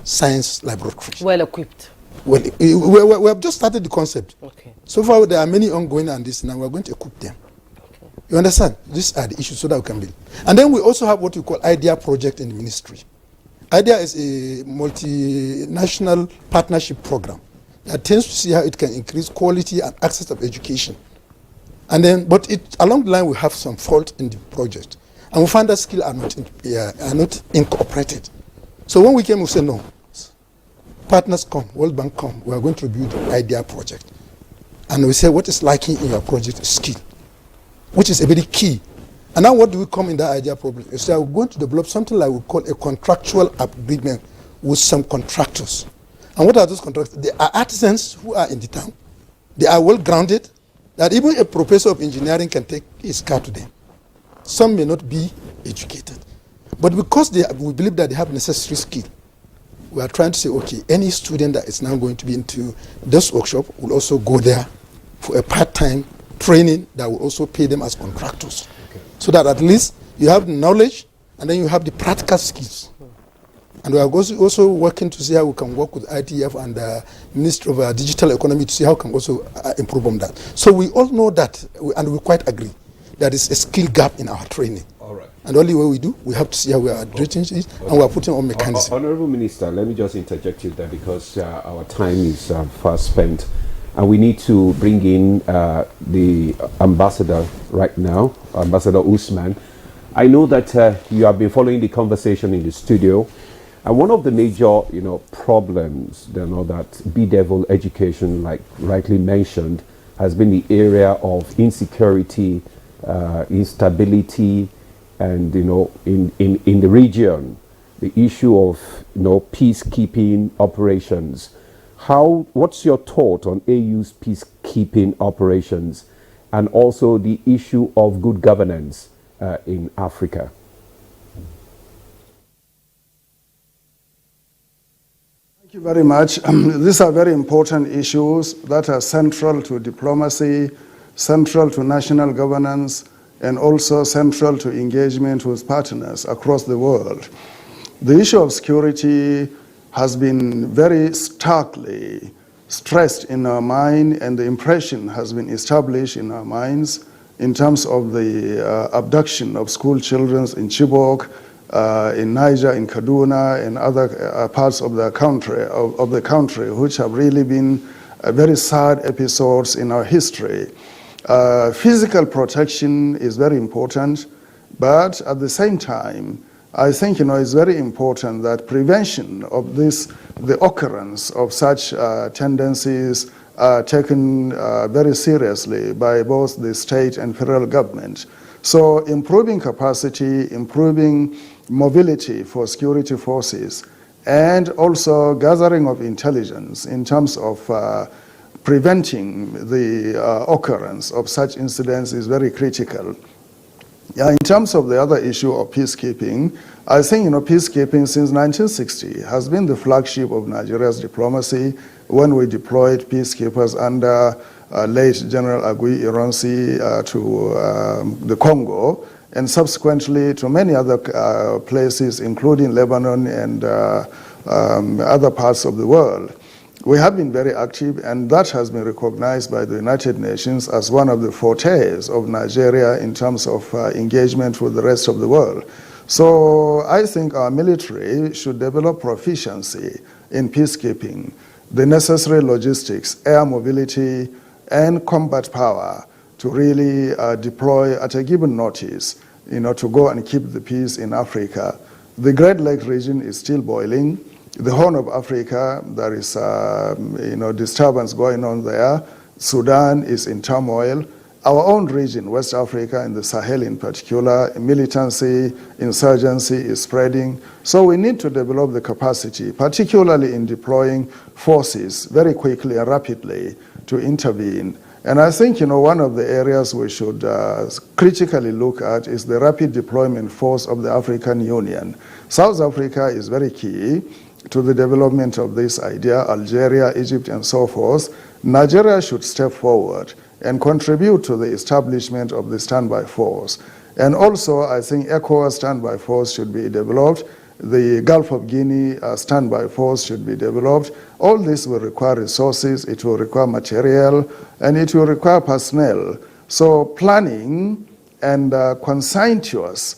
science laboratory. Well equipped. Well, we have just started the concept. Okay. So far, there are many ongoing on this, and we're going to equip them. Okay. You understand? These are the issues so that we can build. And then we also have what we call IDEA project in the ministry. IDEA is a multinational partnership program that tends to see how it can increase quality and access of education. And then, but along the line, we have some fault in the project. And we find that skills are not incorporated. So when we came, we said, no, partners come, World Bank come, we are going to build an IDEA project. And we say, what is lacking in your project is skill, which is a very key. And now what do we come in that IDEA project? Is that we're going to develop something like we call a contractual agreement with some contractors. And what are those contractors? They are artisans who are in the town. They are well grounded, that even a professor of engineering can take his car to them. Some may not be educated. But because we believe that they have necessary skill, we are trying to say, okay, any student that is now going to be into this workshop will also go there for a part-time training that will also pay them as contractors. Okay. So that at least you have the knowledge and then you have the practical skills. And we are also working to see how we can work with ITF and the Ministry of Digital Economy to see how we can also improve on that. So we all know that, and we quite agree, there is a skill gap in our training. All right. And the only way we do, we have to see how we are addressing it, and we are putting on mechanisms. Honorable Minister, let me just interject you there because our time is fast spent. And we need to bring in the ambassador right now, Ambassador Usman. I know that you have been following the conversation in the studio. And one of the major, problems, that B-Devil education, like rightly mentioned, has been the area of insecurity, instability, and in the region, the issue of peacekeeping operations. What's your thought on AU's peacekeeping operations, and also the issue of good governance in Africa? Thank you very much. These are very important issues that are central to diplomacy, central to national governance, and also central to engagement with partners across the world. The issue of security has been very starkly stressed in our mind, and the impression has been established in our minds in terms of the abduction of school children in Chibok, in Niger, in Kaduna, and other parts of the country, which have really been very sad episodes in our history. Physical protection is very important, but at the same time, I think it's very important that prevention of the occurrence of such tendencies are taken very seriously by both the state and federal government. So improving capacity, improving mobility for security forces, and also gathering of intelligence in terms of preventing the occurrence of such incidents is very critical. In terms of the other issue of peacekeeping, I think peacekeeping since 1960 has been the flagship of Nigeria's diplomacy when we deployed peacekeepers under late General Agui Ironsi to the Congo, and subsequently to many other places, including Lebanon and other parts of the world. We have been very active, and that has been recognized by the United Nations as one of the fortes of Nigeria in terms of engagement with the rest of the world. So I think our military should develop proficiency in peacekeeping, the necessary logistics, air mobility, and combat power to really deploy at a given notice, to go and keep the peace in Africa. The Great Lakes region is still boiling. The Horn of Africa, there is disturbance going on there. Sudan is in turmoil. Our own region, West Africa and the Sahel in particular, militancy, insurgency is spreading. So we need to develop the capacity, particularly in deploying forces very quickly and rapidly to intervene. And I think, one of the areas we should critically look at is the rapid deployment force of the African Union. South Africa is very key to the development of this idea, Algeria, Egypt, and so forth. Nigeria should step forward and contribute to the establishment of the standby force. And also, I think ECOWAS standby force should be developed. The Gulf of Guinea standby force should be developed. All this will require resources, it will require material, and it will require personnel. So planning and conscientious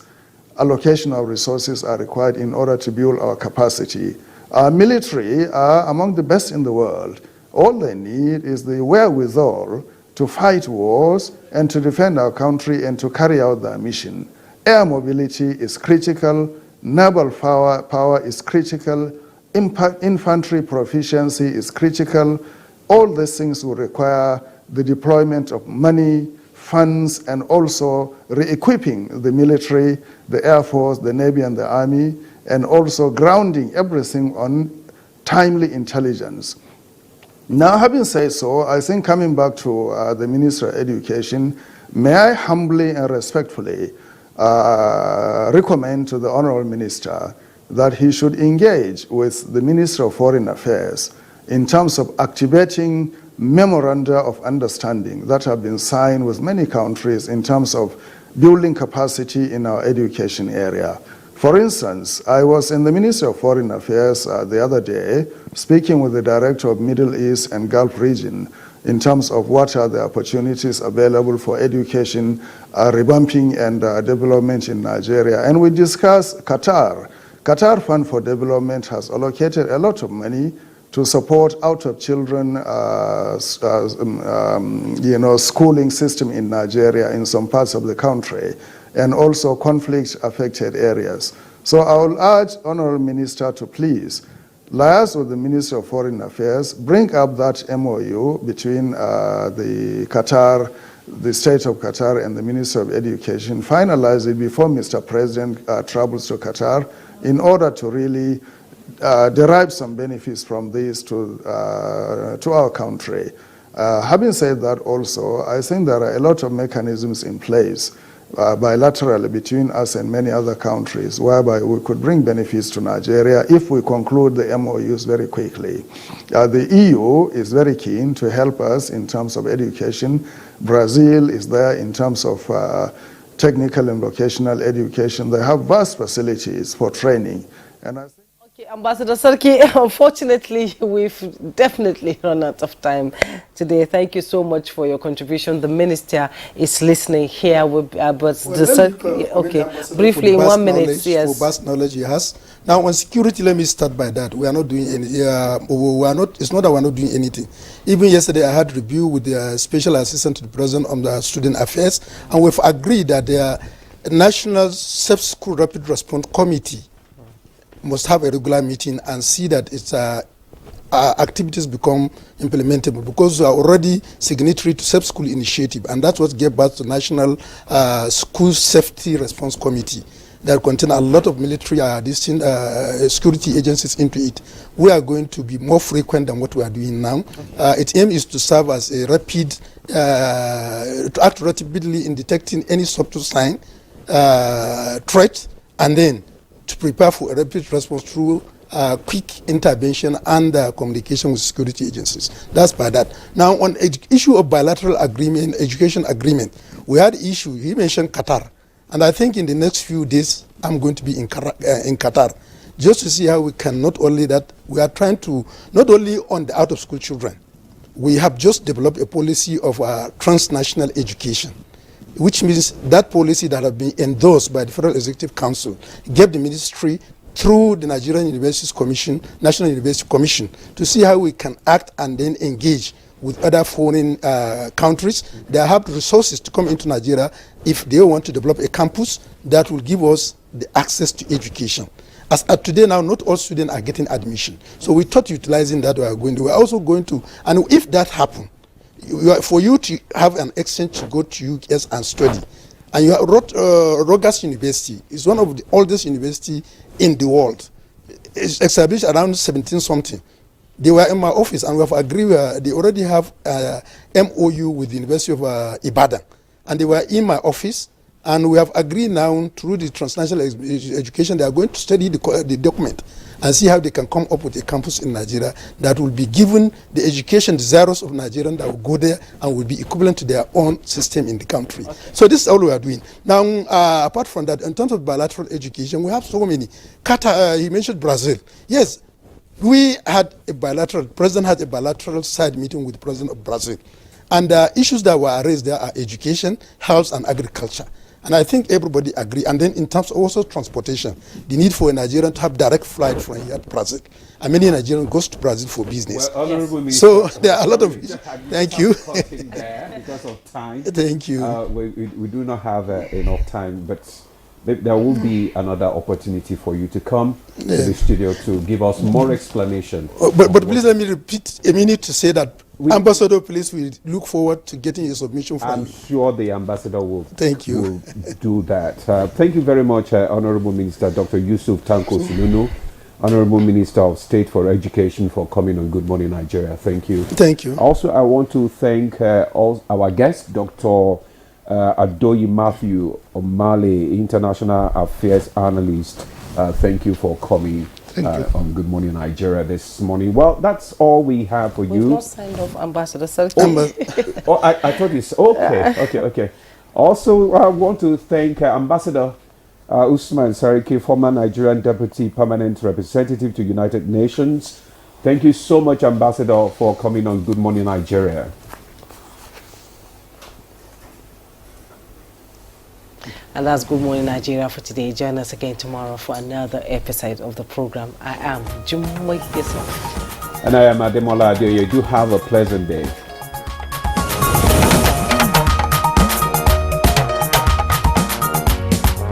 allocation of resources are required in order to build our capacity. Our military are among the best in the world. All they need is the wherewithal to fight wars and to defend our country and to carry out their mission. Air mobility is critical, naval power is critical, infantry proficiency is critical. All these things will require the deployment of money, funds, and also re-equipping the military, the Air Force, the Navy, and the Army, and also grounding everything on timely intelligence. Now, having said so, I think coming back to the Minister of Education, may I humbly and respectfully recommend to the Honorable Minister that he should engage with the Minister of Foreign Affairs in terms of activating memoranda of understanding that have been signed with many countries in terms of building capacity in our education area. For instance, I was in the Ministry of Foreign Affairs the other day speaking with the Director of Middle East and Gulf region in terms of what are the opportunities available for education, revamping and development in Nigeria. And we discussed Qatar. Qatar Fund for Development has allocated a lot of money to support out-of-children schooling system in Nigeria in some parts of the country, and also conflict-affected areas. So I will urge Honorable Minister to please liaise with the Ministry of Foreign Affairs, bring up that MOU between the State of Qatar and the Ministry of Education, finalize it before Mr. President travels to Qatar in order to really derive some benefits from this to our country. Having said that also, I think there are a lot of mechanisms in place bilaterally between us and many other countries whereby we could bring benefits to Nigeria if we conclude the MOUs very quickly. The EU is very keen to help us in terms of education. Brazil is there in terms of technical and vocational education. They have vast facilities for training. And I think Ambassador Sarki, unfortunately, we've definitely run out of time today. Thank you so much for your contribution. The Minister is listening here. Briefly, in 1 minute, yes. For vast knowledge he has. Now, on security, let me start by that. We are not doing any. It's not that we are not doing anything. Even yesterday, I had a review with the Special Assistant to the President on the Student Affairs, and we've agreed that the National Safe School Rapid Response Committee must have a regular meeting and see that its activities become implementable, because we are already signatory to Safe School Initiative, and that's what gave birth to National School Safety Response Committee that contain a lot of military security agencies into it. We are going to be more frequent than what we are doing now. Its aim is to serve as a rapid, to act rapidly in detecting any subtle sign, threat, and then to prepare for a rapid response through quick intervention and communication with security agencies. That's by that. Now, on issue of bilateral agreement, education agreement, we had issue. He mentioned Qatar, and I think in the next few days I'm going to be in Qatar, just to see how we can, not only that, we are trying to, not only on the out-of-school children, we have just developed a policy of transnational education, which means that policy that have been endorsed by the Federal Executive Council gave the ministry through the Nigerian Universities Commission, National University Commission, to see how we can act and then engage with other foreign countries that have resources to come into Nigeria if they want to develop a campus that will give us the access to education. As at today now, not all students are getting admission. So we thought utilizing that we are going to. We are also going to, and if that happens, for you to have an exchange to go to US and study, and you have Rogers University is one of the oldest university in the world. It's established around 17-something. They were in my office, and we have agreed. They already have MOU with the University of Ibadan, and they were in my office. And we have agreed now through the transnational education, they are going to study the document and see how they can come up with a campus in Nigeria that will be given the education desirous of Nigerians that will go there and will be equivalent to their own system in the country. Okay. So this is all we are doing. Now, apart from that, in terms of bilateral education, we have so many. Qatar, he mentioned Brazil. Yes, we had a bilateral, President had a bilateral side meeting with the President of Brazil. And issues that were raised there are education, health, and agriculture. And I think everybody agree. And then in terms of also transportation, the need for a Nigerian to have direct flight from here to Brazil. And many Nigerians goes to Brazil for business. Well, Honorable Minister, so there are a lot of issues. Thank you. There because of time. Thank you. We do not have enough time, but there will be another opportunity for you to come to the studio to give us more explanation. But please let me repeat a minute to say that Ambassador, please, we look forward to getting your submission from I'm sure the ambassador will, Thank you. will do that. Thank you very much, Honorable Minister Dr. Yusuf Tanko Sununu, Honorable Minister of State for Education, for coming on Good Morning Nigeria. Thank you. Thank you. Also, I want to thank all our guest, Dr. Adoyi Matthew Omale, International Affairs Analyst. Thank you for coming on Good Morning Nigeria this morning. Well, that's all we have for you. We've not signed off, Ambassador. I thought it's okay. Okay. Also, I want to thank Ambassador Usman Sariki, former Nigerian Deputy Permanent Representative to United Nations. Thank you so much, Ambassador, for coming on Good Morning Nigeria. And that's Good Morning Nigeria for today. Join us again tomorrow for another episode of the program. I am Jumoy Yusuf. And I am Ademola Adeoye. Do have a pleasant day.